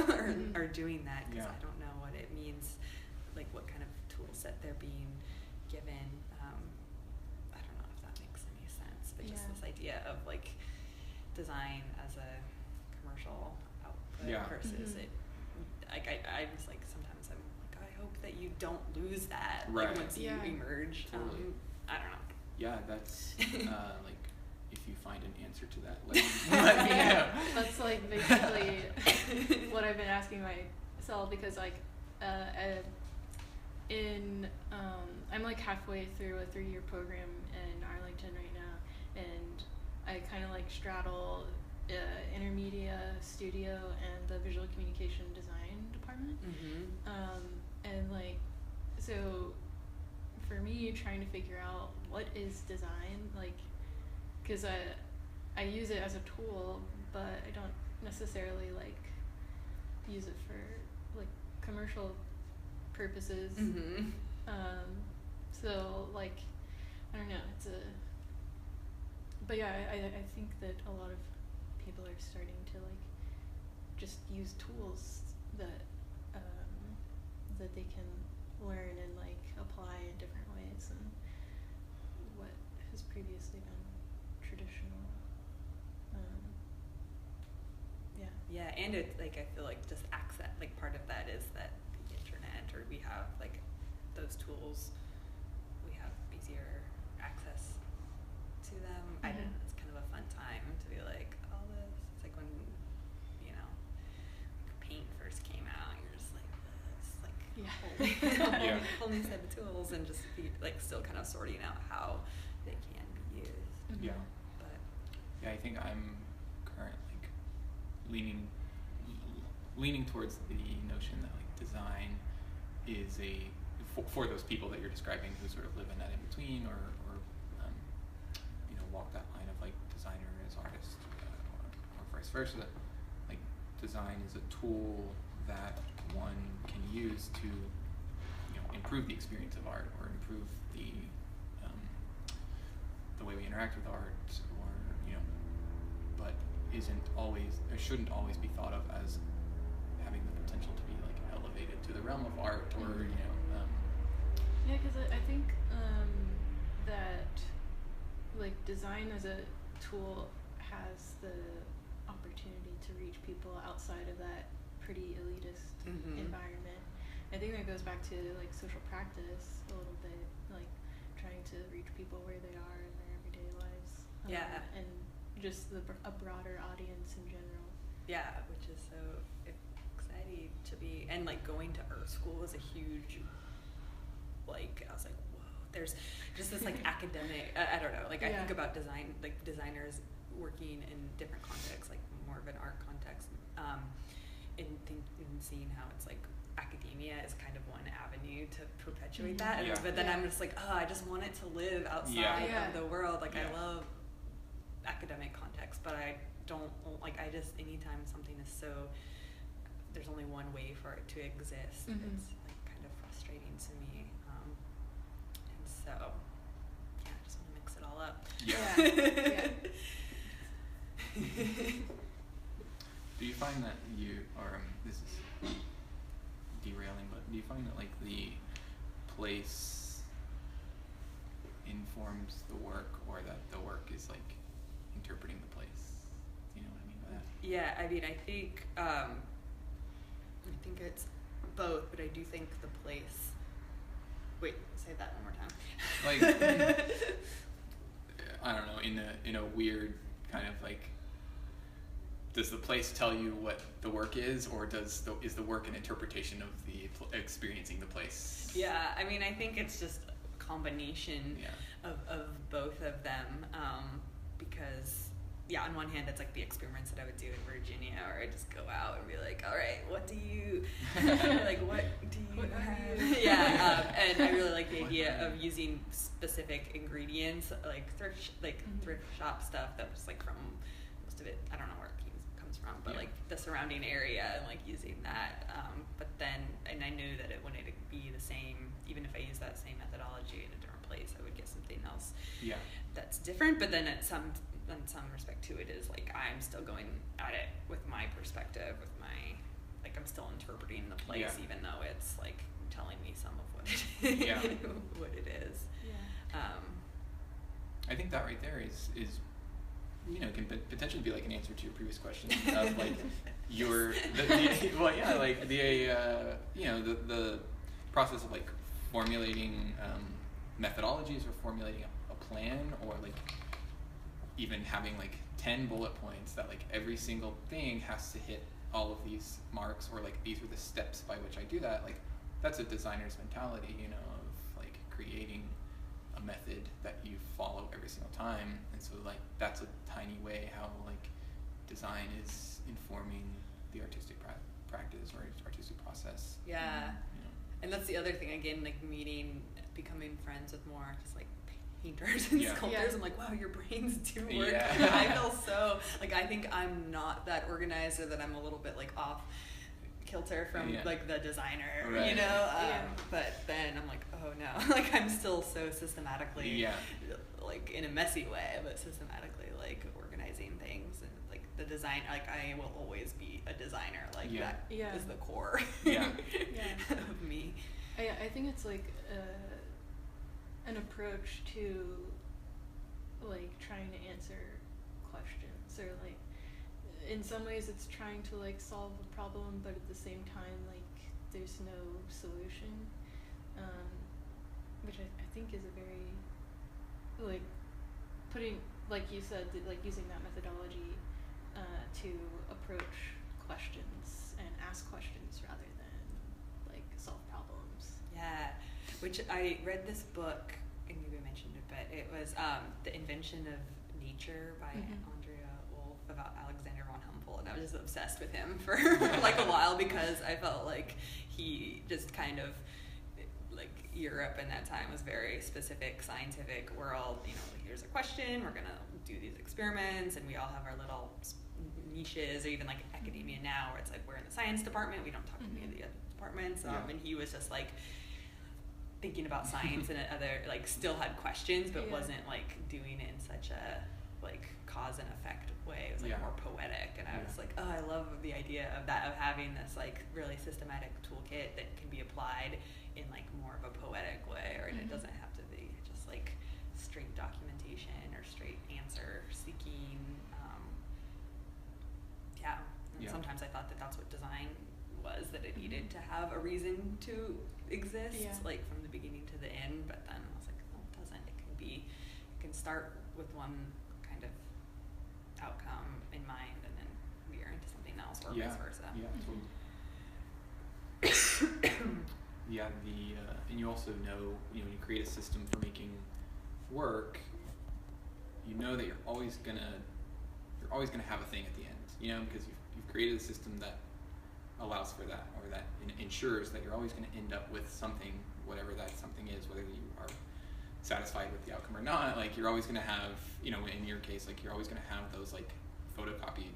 Speaker 1: are doing that, because I don't know what it means, like what kind of tool set they're being given. I don't know if that makes any sense, but just this idea of like design as a commercial output versus it. Like I just like sometimes I'm like, I hope that you don't lose that like once you emerge.
Speaker 2: Totally.
Speaker 1: I don't know.
Speaker 2: Yeah, that's like if you find an answer to that, let me know.
Speaker 3: That's like basically what I've been asking myself, because like I'm like halfway through a 3-year program in Arlington right now, and I kind of like straddle intermedia, studio, and the visual communication design department. And like, so for me, trying to figure out what is design, like, because I use it as a tool, but I don't necessarily like use it for like commercial purposes. So like, I don't know, but yeah, I think that a lot of people are starting to like just use tools that that they can learn and like apply in different ways, and what has previously been traditional.
Speaker 1: Yeah, and it's like I feel like just access, like part of that is that the internet, or we have like those tools, we have easier access to them. I don't know, it's kind of a fun time to be like, all this. It's like when, you know, like paint first came out, you're just like, this, like whole new set of tools, and just be like still kind of sorting out how they can be used. But
Speaker 2: I think I'm currently leaning towards the notion that like design is for those people that you're describing who sort of live in that in between, or you know, walk that line of like designer as artist, or vice versa. Like design is a tool that one can use to, you know, improve the experience of art, or improve the way we interact with art, or, you know, but isn't always, or shouldn't always be thought of as having the potential to be like elevated to the realm of art, or you know.
Speaker 3: Yeah, because I think that like design as a tool has the opportunity to reach people outside of that pretty elitist environment. I think that goes back to like social practice a little bit, like trying to reach people where they are in their everyday lives. And just a broader audience in general.
Speaker 1: Yeah, which is so exciting to be, and like going to art school was a huge, like, I was like, whoa, there's just this like academic, I don't know, like I think about design, like designers working in different contexts, like more of an art context, and seeing how it's like academia is kind of one avenue to perpetuate that, but then I'm just like, oh, I just want it to live outside of the world, like I love academic context, but I don't like, I just, anytime something is so, there's only one way for it to exist, it's like kind of frustrating to me, and so I just want to mix it all up.
Speaker 2: Do you find that you, or this is derailing, but do you find that like the place informs the work, or that the work is like interpreting the place? You know what I mean by that?
Speaker 1: Yeah, I mean, I think it's both, but I do think the place. Wait, say that one more time.
Speaker 2: Like, I don't know, in a weird kind of like, does the place tell you what the work is, or is the work an interpretation of the experiencing the place?
Speaker 1: Yeah, I mean, I think it's just a combination of both of them, because on one hand, it's like the experiments that I would do in Virginia, or I just go out and be like, all right, what do you like? What do you have? Yeah, and I really like the idea of using specific ingredients, like thrift shop stuff that was like from most of it. I don't know where it comes from, but like the surrounding area, and like using that. But then, and I knew that it wouldn't be the same, even if I use that same methodology in a different place, I would get something else. Yeah. That's different, but then in some respect to it is like I'm still going at it with my perspective, with my, like I'm still interpreting the place, even though it's like telling me some of what it what it is.
Speaker 4: I think that right there is can potentially be like an answer to your previous question of like the process of like formulating methodologies or formulating a plan, or like even having like 10 bullet points that like every single thing has to hit all of these marks, or like these are the steps by which I do that. Like that's a designer's mentality, of like creating a method that you follow every single time. And so like that's a tiny way how like design is informing the artistic practice or artistic process.
Speaker 1: And that's the other thing, again, like becoming friends with more just like painters and sculptors. I'm like, wow, your brains do work. I feel so like, I think I'm not that organized, or that I'm a little bit like off kilter from like the designer, but then I'm like, oh no, like I'm still so systematically like in a messy way, but systematically like organizing things, and like the design, like I will always be a designer, like that is the core of me.
Speaker 3: I think it's like an approach to like trying to answer questions, or like in some ways it's trying to like solve a problem, but at the same time like there's no solution, which I think is a very like putting, like you said, like using that methodology to approach questions and ask questions rather than like solve problems.
Speaker 1: Which I read this book, and maybe I mentioned it, but it was The Invention of Nature by Andrea Wolf, about Alexander von Humboldt, and I was just obsessed with him for like a while, because I felt like he just kind of, like Europe in that time was very specific, scientific world, here's a question, we're gonna do these experiments, and we all have our little niches, or even like academia now, where it's like we're in the science department, we don't talk to any of the other departments, and he was just like thinking about science and other, like still had questions, but wasn't like doing it in such a like cause and effect way. It was like more poetic, and I was like, oh, I love the idea of that, of having this like really systematic toolkit that can be applied in like more of a poetic way, or it doesn't have to be just like straight documentation or straight answer seeking. And sometimes I thought that that's what design was, that it needed to have a reason to exist, like from the beginning to the end, but then I was like, no, it doesn't. It can start with one kind of outcome in mind, and then veer into something else, or vice versa.
Speaker 4: And you also know, when you create a system for making work, you know that you're always gonna have a thing at the end, because you've created a system that allows for that, or that ensures that you're always going to end up with something, whatever that something is, whether you are satisfied with the outcome or not. Like you're always going to have, in your case, like you're always going to have those like photocopy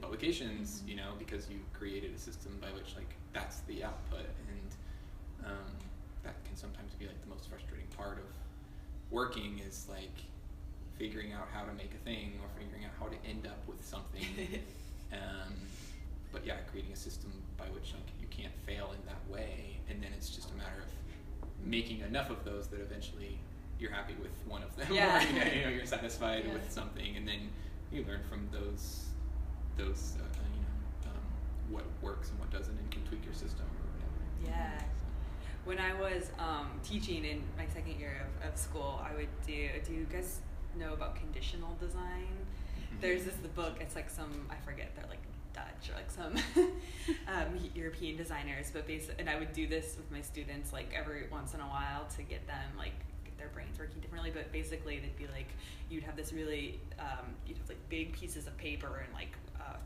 Speaker 4: publications, because you created a system by which like that's the output, and that can sometimes be like the most frustrating part of working, is like figuring out how to make a thing, or figuring out how to end up with something. But creating a system by which like you can't fail in that way, and then it's just a matter of making enough of those that eventually you're happy with one of them, or you're satisfied with something, and then you learn from those what works and what doesn't, and can tweak your system or whatever.
Speaker 1: When I was teaching in my second year of school, I would do you guys know about conditional design? There's this book, it's like I forget, they're like Dutch or like some European designers, but and I would do this with my students like every once in a while to get them like their brains working differently, but basically they'd be like, you'd have this really, you'd have like big pieces of paper and like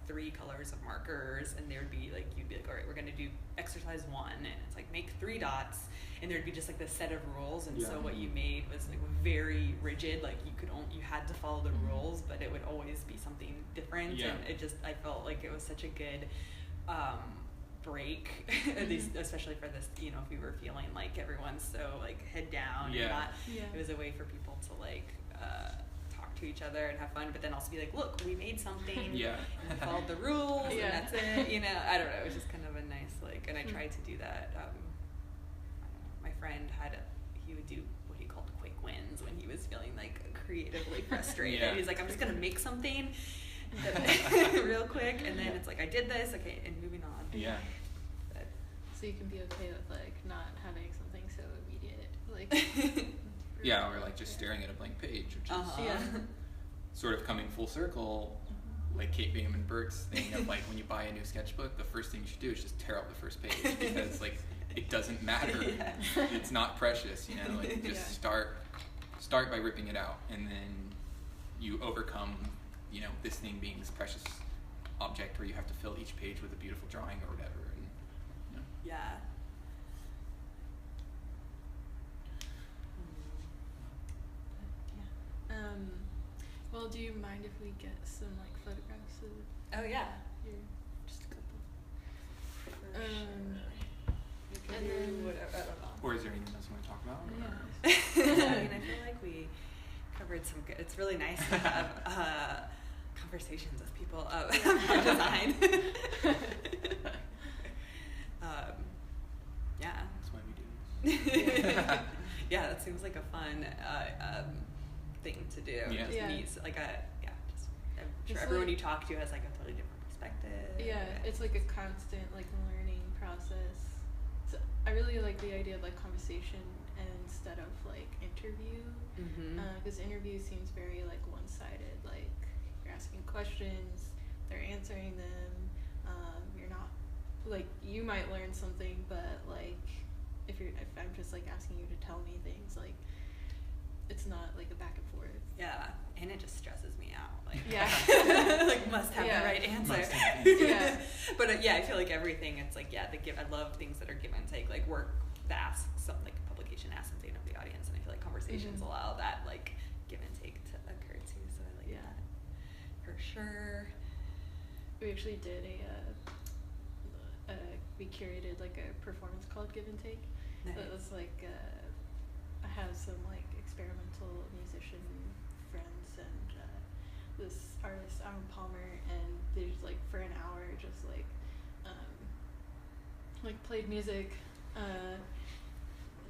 Speaker 1: 3 colors of markers, and there'd be like, you'd be like, all right, we're gonna do exercise 1, and it's like make 3 dots, and there'd be just like this set of rules, and so what you made was like very rigid, like you had to follow the rules, but it would always be something different, and it just, I felt like it was such a good break, at least especially for this, you know, if we were feeling like everyone's so like head down and not, it was a way for people to like talk to each other and have fun, but then also be like, look, we made something, and we followed the rules, and that's it, you know. I don't know, it was just kind of a nice like, and I tried to do that. My friend he would do what he called quick wins when he was feeling like creatively frustrated. He's like, I'm just gonna make something real quick, and then it's like, I did this, okay, and moving on. But,
Speaker 3: so you can be okay with like not having something so immediate, like
Speaker 4: or like just staring at a blank page, which is sort of coming full circle, like Kate Bingham and Bert's thing of like, when you buy a new sketchbook, the first thing you should do is just tear up the first page, because like it doesn't matter, it's not precious, you know, like just start by ripping it out, and then you overcome, you know, this thing being this precious object where you have to fill each page with a beautiful drawing or whatever, and you know.
Speaker 3: Well, do you mind if we get some like photographs of just a couple?
Speaker 1: You can do whatever, I don't know.
Speaker 4: Or is there anything else you want to talk about?
Speaker 1: I mean, I feel like we covered some good, it's really nice to have conversations with people about design.
Speaker 4: That's why we do this.
Speaker 1: That seems like a fun thing to do. Just meet, like I'm sure everyone you talk to has like a totally different perspective.
Speaker 3: It's like a constant like learning process. So I really like the idea of like conversation instead of like interview, because interview seems very like one-sided, like you're asking questions, they're answering them, you're not, like, you might learn something, but like if I'm just like asking you to tell me things, like it's not like a back and forth.
Speaker 1: And it just stresses me out, like like must have the right answer. But I feel like everything, it's like I love things that are give and take, like work that asks something, like a publication asks something of the audience, and I feel like conversations allow that like give and take to occur too, so I like that for sure.
Speaker 3: We actually did we curated like a performance called Give and Take. Nice. It was like I have some like experimental musician friends and this artist Alan Palmer, and they just like for an hour just like played music,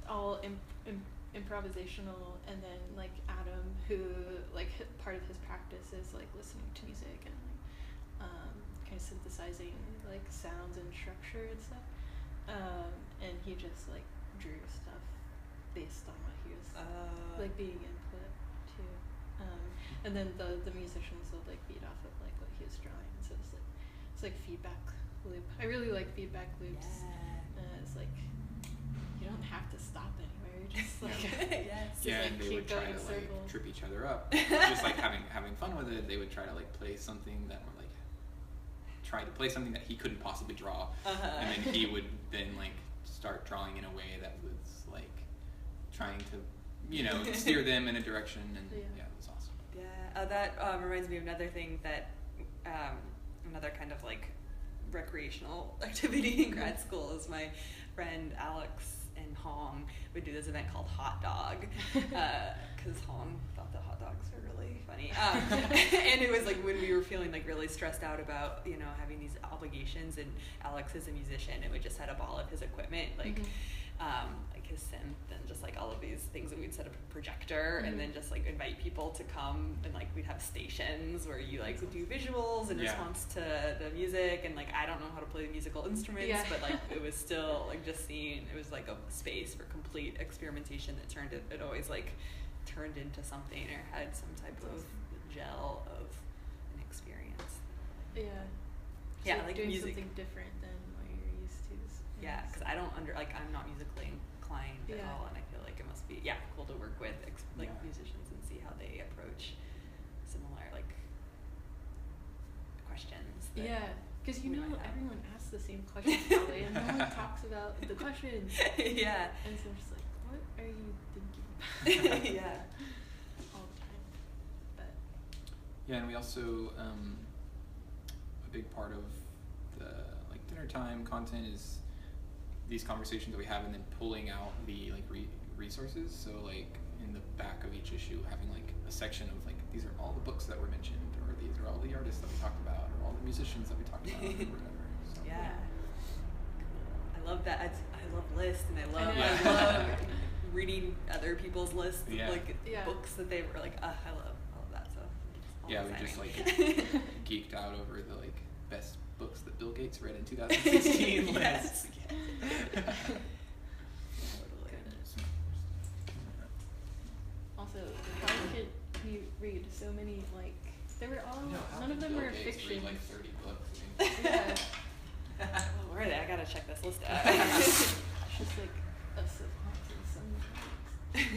Speaker 3: all improvisational, and then like Adam, who like part of his practice is like listening to music and kind of synthesizing like sounds and structure and stuff, and he just like drew stuff based on what he was like being input to, and then the musicians would like feed off of like what he was drawing, so it's like feedback loop. I really like feedback loops. It's like you don't have to stop anywhere, you just like
Speaker 4: and they would try to like trip each other up, just like having fun with it. They would try to like play something that were like try to play something that he couldn't possibly draw, and then he would then like start drawing in a way that was like trying to, you know, steer them in a direction, and it was awesome.
Speaker 1: That reminds me of another thing that another kind of like recreational activity in grad school is my friend Alex and Hong would do this event called Hot Dog, because Hong thought that hot dogs were really funny, and it was like when we were feeling like really stressed out about, you know, having these obligations, and Alex is a musician and we just set up all of his equipment, like like his synth and just like all of these things, and we'd set up a projector and then just like invite people to come, and like we'd have stations where you like would do visuals in response to the music, and like I don't know how to play the musical instruments, but like it was still like just seeing, it was like a space for complete experimentation that it always like turned into something or had some type of gel of an experience.
Speaker 3: So like doing music, something different than what you're used to.
Speaker 1: Because I don't I'm not musically inclined at all, and I feel like it must be be cool to work with musicians and see how they approach similar questions.
Speaker 3: Because everyone asks the same questions probably, and no one talks about the questions.
Speaker 1: Yeah.
Speaker 3: And so I'm just like, what are you thinking?
Speaker 1: Yeah.
Speaker 3: All the time. But.
Speaker 4: Yeah, and we also a big part of the dinner time content is these conversations that we have, and then pulling out the resources. So in the back of each issue, having a section of these are all the books that were mentioned, or these are all the artists that we talked about, or all the musicians that we talked about, or whatever. So.
Speaker 1: Yeah. I love that. I love lists, and I love reading other people's lists, books that they were I love all of that. So
Speaker 4: we just geeked out over the best books that Bill Gates read in 2016 list.
Speaker 3: Also, how could you read so many they were all none of them were fiction.
Speaker 4: Read 30 books.
Speaker 1: Oh, Lord, I gotta check this list out.
Speaker 3: It's just a savant in some ways.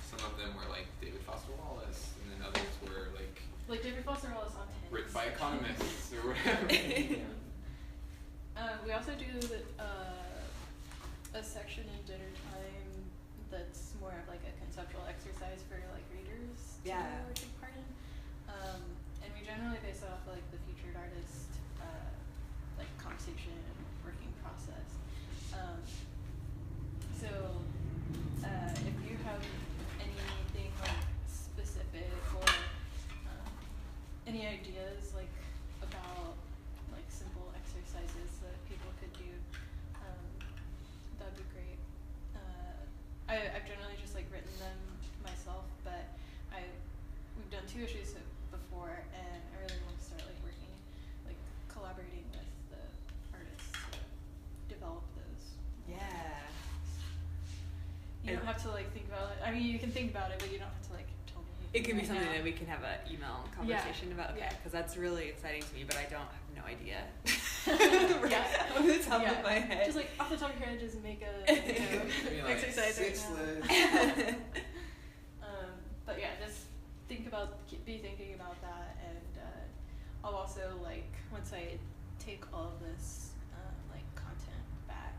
Speaker 4: Some of them were David Foster Wallace, and then others were
Speaker 3: David Foster Wallace on tennis.
Speaker 4: Written by economists or whatever.
Speaker 3: We also do a section in dinner time that's more of a conceptual exercise for readers to take part in. And we generally base it off the featured artist conversation and working process. So if you have anything specific or any ideas about simple exercises that people could do, that'd be great. I've generally just written them myself, but we've done 2 issues before, and I really want to start working, collaborating with the artists to develop those.
Speaker 1: Yeah.
Speaker 3: You don't have to think about it. I mean, you can think about it, but you don't have to tell me.
Speaker 1: It can be something that we can have an email conversation about. Okay, because that's really exciting to me, but I don't have no idea. Off the top of my head.
Speaker 3: Just off the top of your head, just make a exercise right now. But just be thinking about that, and I'll also once I take all of this content back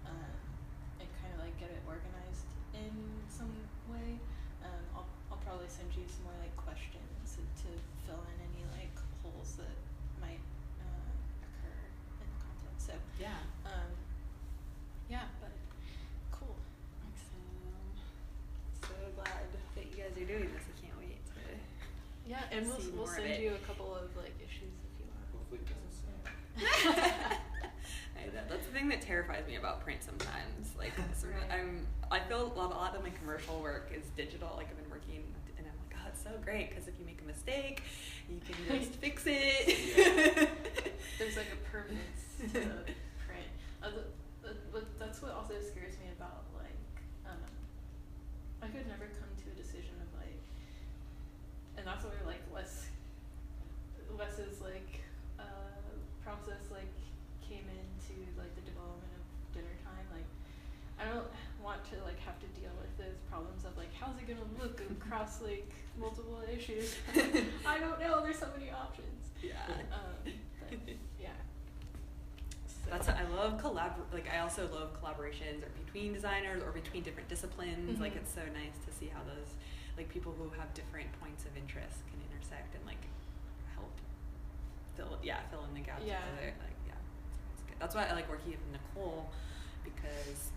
Speaker 3: and kind of get it organized in some way, I'll probably send you some more questions to fill in any holes that might occur in the content. So but cool.
Speaker 1: So glad that you guys are doing this. I can't wait to.
Speaker 3: Yeah, and we'll send you a couple of issues if you want.
Speaker 4: Hopefully it doesn't say.
Speaker 1: That's the thing that terrifies me about print sometimes. I feel a lot of my commercial work is digital. I've been working, and I'm oh, it's so great because if you make a mistake, you can just fix it.
Speaker 3: There's a permanence to print. That's what also scares me about I could never come to a decision of and that's where Wes's process came into the development of dinner time. I don't want to have to deal with those problems of how's it gonna look across multiple issues. I don't know. There's so many options.
Speaker 1: Yeah.
Speaker 3: But, yeah. So.
Speaker 1: I love I also love collaborations or between designers or between different disciplines.
Speaker 3: Mm-hmm.
Speaker 1: It's so nice to see how those people who have different points of interest can intersect and help fill in the gaps together. It's good. That's why I like working with Nicole, because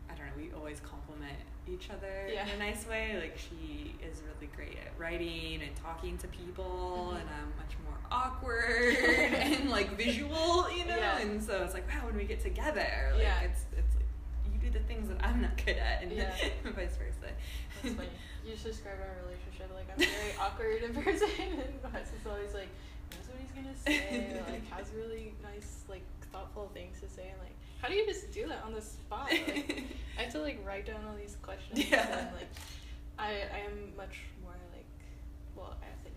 Speaker 1: I don't know, we always compliment each other in a nice way. She is really great at writing and talking to people, and I'm much more awkward and visual, and so it's wow, when we get together, it's you do the things that I'm not good at, and vice versa.
Speaker 3: That's funny. You just described our relationship I'm very awkward in person, and Wes is always knows what he's gonna say, or has really nice thoughtful things to say, and how do you just do that on the spot? I have to write down all these questions, and I am much more I think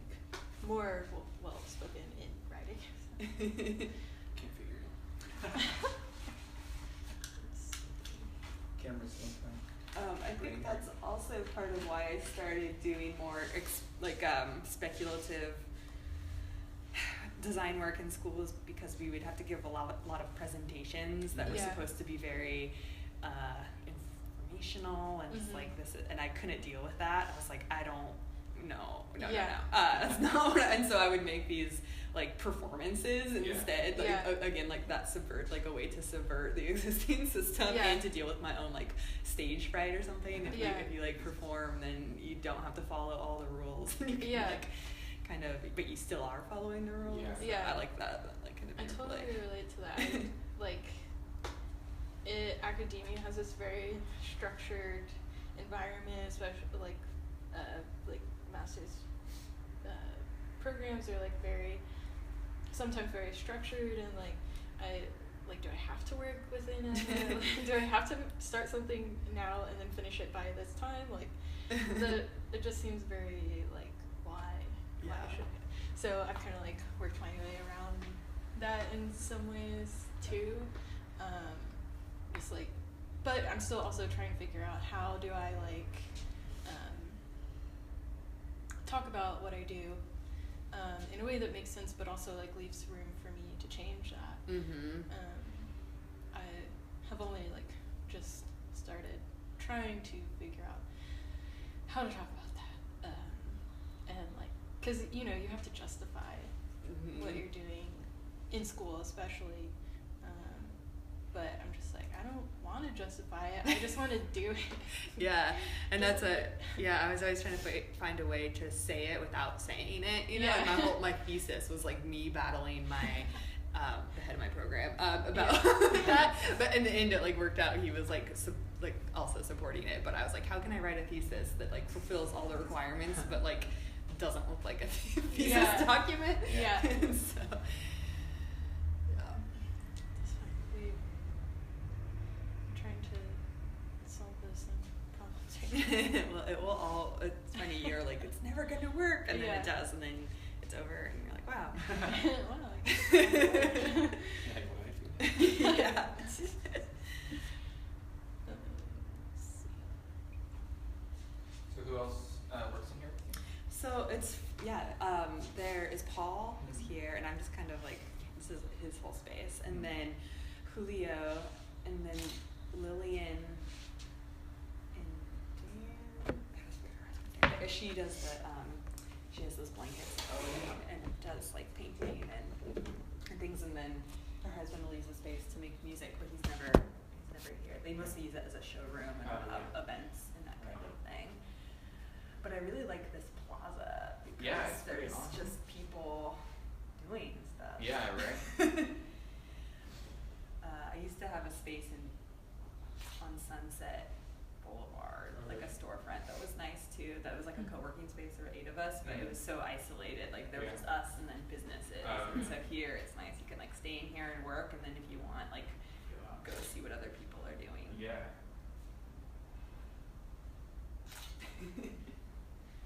Speaker 3: more well spoken in writing.
Speaker 4: Can't figure it out. Camera does it look like?
Speaker 1: I think that's also part of why I started doing more speculative design work in schools, because we would have to give a lot of presentations that were supposed to be very informational and just like this, and I couldn't deal with that. I was like, I don't, no. That's not what and so I would make these like performances instead, again, like that subvert, like a way to subvert the existing system and to deal with my own like stage fright or something. If you like perform, then you don't have to follow all the rules. You can like kind of, but you still are following the rules. I like that like kind of
Speaker 3: I totally relate to that. Like academia has this very structured environment, especially like master's programs are like sometimes very structured, and like do I have to work within do I have to start something now and then finish it by this time? Like it just seems very like why should I? So I've kind of like worked my way around that in some ways too. Just like, but I'm still also trying to figure out how do I like talk about what I do in a way that makes sense, but also like leaves room for me to change that. I have only like just started trying to figure out how to talk about that, and like, because you have to justify what you're doing in school, especially. But I'm just like, I don't want to justify it. I just want to do it.
Speaker 1: And that's I was always trying to find a way to say it without saying it. And my thesis was like me battling my the head of my program about that. But in the end, it like worked out. He was like also supporting it. But I was like, how can I write a thesis that like fulfills all the requirements, but like doesn't look like a thesis document? So. Well, it will all, it's funny, you're like, it's never going to work, and then it does, and then it's over, and you're like, wow.
Speaker 2: So who else works in here?
Speaker 1: So it's, there is Paul, who's here, and I'm just kind of like, this is his whole space, and then Julio, and then Lillian, she does she has those blankets and does like painting and things, and then her husband will use the space to make music, but he's never here. They mostly use it as a showroom and events and that kind of thing. But I really like this plaza because there's awesome. Just people doing stuff.
Speaker 2: Yeah, right.
Speaker 1: I used to have a space on Sunset Boulevard, like a storefront that was nice too. That was like a co-working space. There were 8 of us, but it was so isolated. Like there was just us and then businesses. And so here it's nice. You can like stay in here and work, and then if you want, like go see what other people are doing.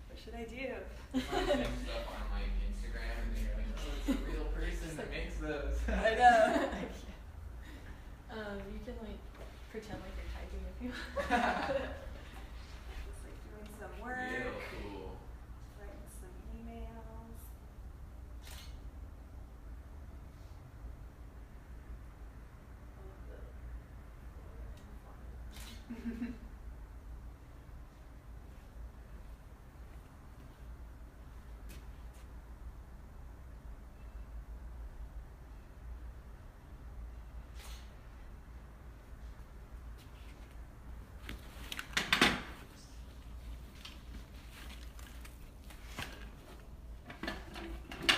Speaker 1: What should I do?
Speaker 2: Posting stuff on like Instagram, and you're like, oh, it's a real person that makes those.
Speaker 1: I know.
Speaker 3: You can like pretend like you're typing if you
Speaker 1: Just like doing some work.
Speaker 2: Real cool.
Speaker 1: Writing some emails.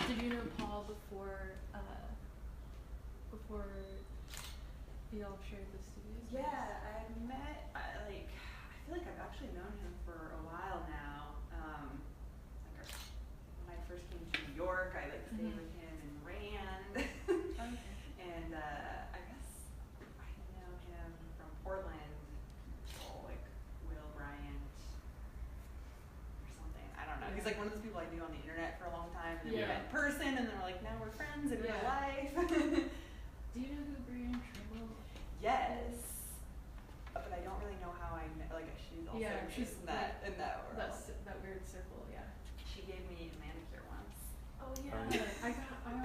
Speaker 3: Did you know Paul before y'all shared the studio space?
Speaker 1: I feel like I've actually known him for a while now. When I first came to New York, I like stayed with him in Rand. And I guess I know him from Portland, like Will Bryant or something. I don't know. He's like one of those people I knew on the internet for a long time, and then we met in person, and then we're like, now we're friends in real life.
Speaker 3: Do you know who Brian Trimble?
Speaker 1: Yes. also
Speaker 3: she's
Speaker 1: in that world.
Speaker 3: That weird circle, yeah.
Speaker 1: She gave me a manicure once.
Speaker 3: Oh yeah, I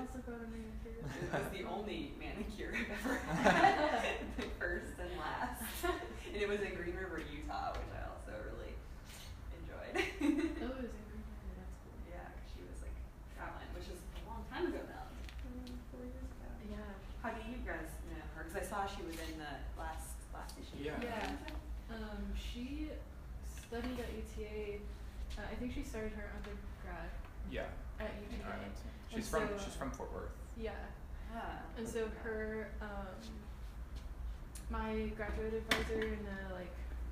Speaker 3: also got a manicure.
Speaker 1: It was the only manicure I've ever had, the first and last. And it was in Green River, Utah, which I also really enjoyed.
Speaker 3: Oh, it was in Green River, that's cool.
Speaker 1: Yeah, because she was like traveling, which is a long time ago now. 4 years ago.
Speaker 3: Yeah.
Speaker 1: How do you guys know her? Because I saw she was in the last issue.
Speaker 2: Yeah.
Speaker 3: She studied at UTA. I think she started her undergrad.
Speaker 2: Yeah.
Speaker 3: At UTA.
Speaker 4: She's from Fort Worth.
Speaker 3: Yeah.
Speaker 1: Ah,
Speaker 3: And so her, my graduate advisor in the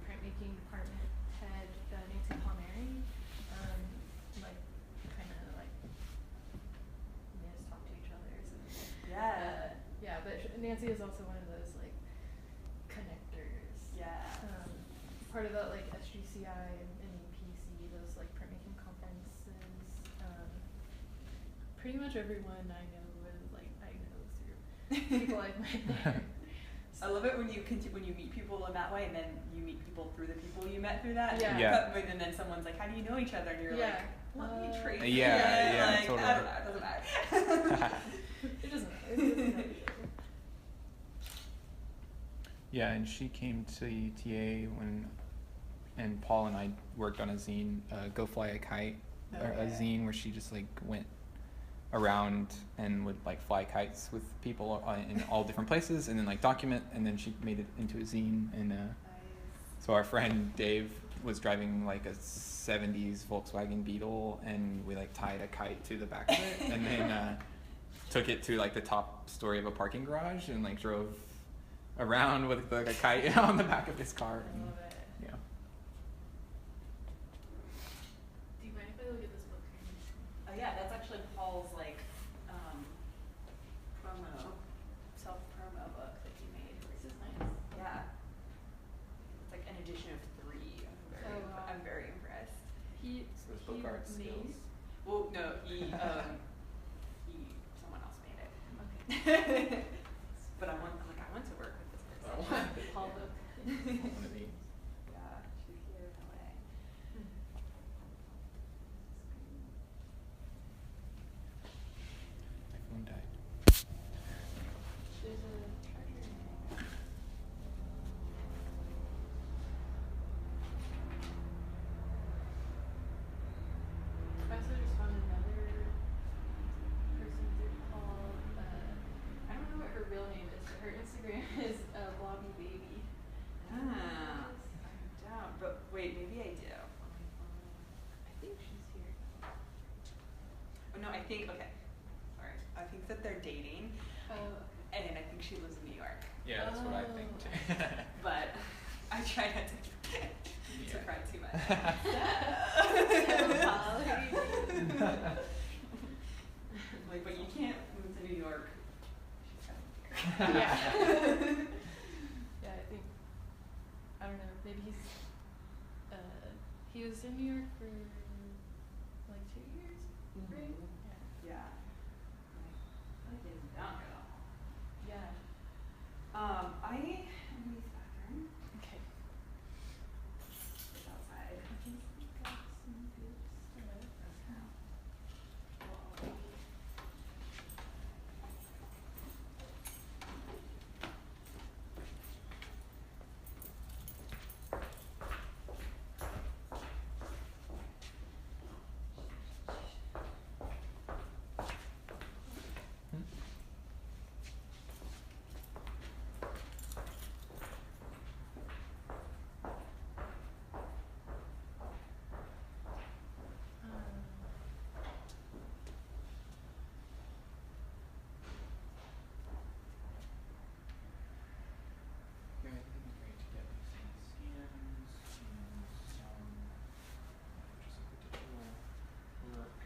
Speaker 3: printmaking department had Nancy Palmieri, made us talk to each other. So,
Speaker 1: yeah.
Speaker 3: But Nancy is also one of those connectors.
Speaker 1: Yeah.
Speaker 3: Part of that SGCI and EPC, those printmaking conferences. Pretty much everyone I know through people I've met there.
Speaker 1: I love it when you meet people in that way, and then you meet people through the people you met through that.
Speaker 3: Yeah.
Speaker 1: And then someone's like, "How do you know each other?" And you're like, "Let me trace."
Speaker 4: Totally.
Speaker 1: I don't know. It doesn't matter.
Speaker 3: It doesn't matter.
Speaker 4: Yeah, and she came to UTA and Paul and I worked on a zine, Go Fly a Kite, a zine where she just went around and would fly kites with people in all different places and then document, and then she made it into a zine. And
Speaker 1: Nice.
Speaker 4: So our friend Dave was driving a 70s Volkswagen Beetle, and we tied a kite to the back of it and then took it to the top story of a parking garage and drove around with a kite on the back of his car.
Speaker 3: I love it.
Speaker 4: Yeah.
Speaker 3: Do you mind if I look at this book?
Speaker 1: Yeah, that's actually Paul's self-promo book that he made.
Speaker 3: This is nice.
Speaker 1: Yeah. It's an edition of 3. I'm very impressed.
Speaker 4: So those book art skills.
Speaker 1: Well, no, someone else made it.
Speaker 3: Okay.
Speaker 1: But I want to work with this person.
Speaker 3: Paul book.
Speaker 4: One of these.
Speaker 1: Yeah, she's here in LA.
Speaker 4: My phone died.
Speaker 3: There's a treasure in there. I also just found another person called, I don't know what her real name is, but her Instagram is Blobby Baby.
Speaker 1: Ah, I don't. But wait, maybe I do.
Speaker 3: I think she's here.
Speaker 1: Oh no, I think Sorry, I think that they're dating,
Speaker 3: Oh,
Speaker 1: and I think she lives in New York.
Speaker 4: Yeah, that's what I think too.
Speaker 1: But I try not to cry too much. But you can't move to New York. She's kind of
Speaker 3: Yeah. Yeah, I think, I don't know, maybe he was in New York for 2 years, right?
Speaker 1: Yeah. I think he's down at all.
Speaker 3: Yeah.
Speaker 1: I am in the bathroom.
Speaker 3: Okay.
Speaker 1: It's outside.
Speaker 3: I think we got some good stuff.
Speaker 4: Yeah, I think it'd be great to get some scans and some just the digital work.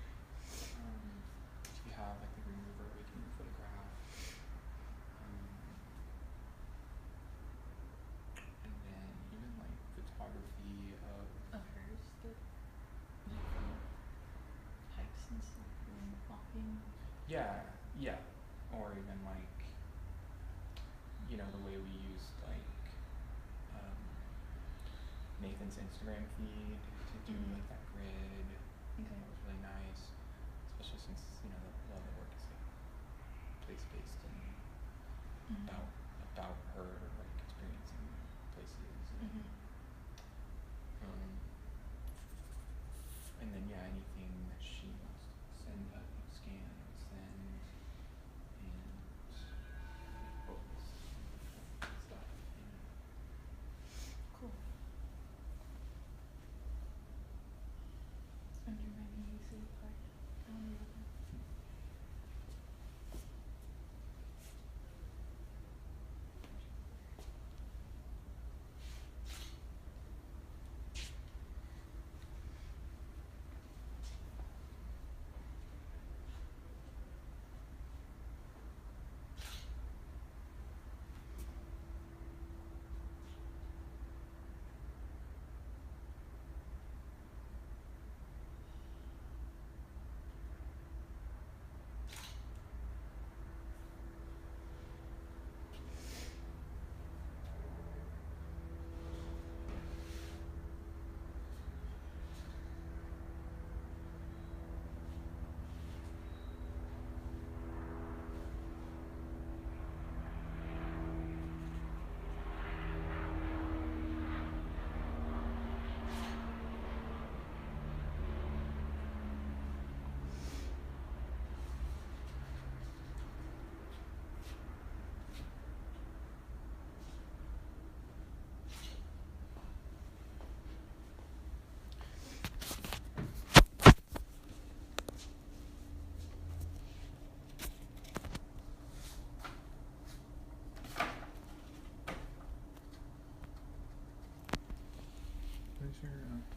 Speaker 4: If you have the Green River, we can photograph. And then even photography of
Speaker 3: Hers that hikes and stuff and walking.
Speaker 4: yeah, or even the way we used Nathan's Instagram feed to do like that grid.
Speaker 3: Okay.
Speaker 4: That was really nice, especially since a lot of the work is like place based and about her like experiencing places. And then anything that she wants to send scan and send and books stuff.
Speaker 3: Cool. Under my music part.
Speaker 4: Where's your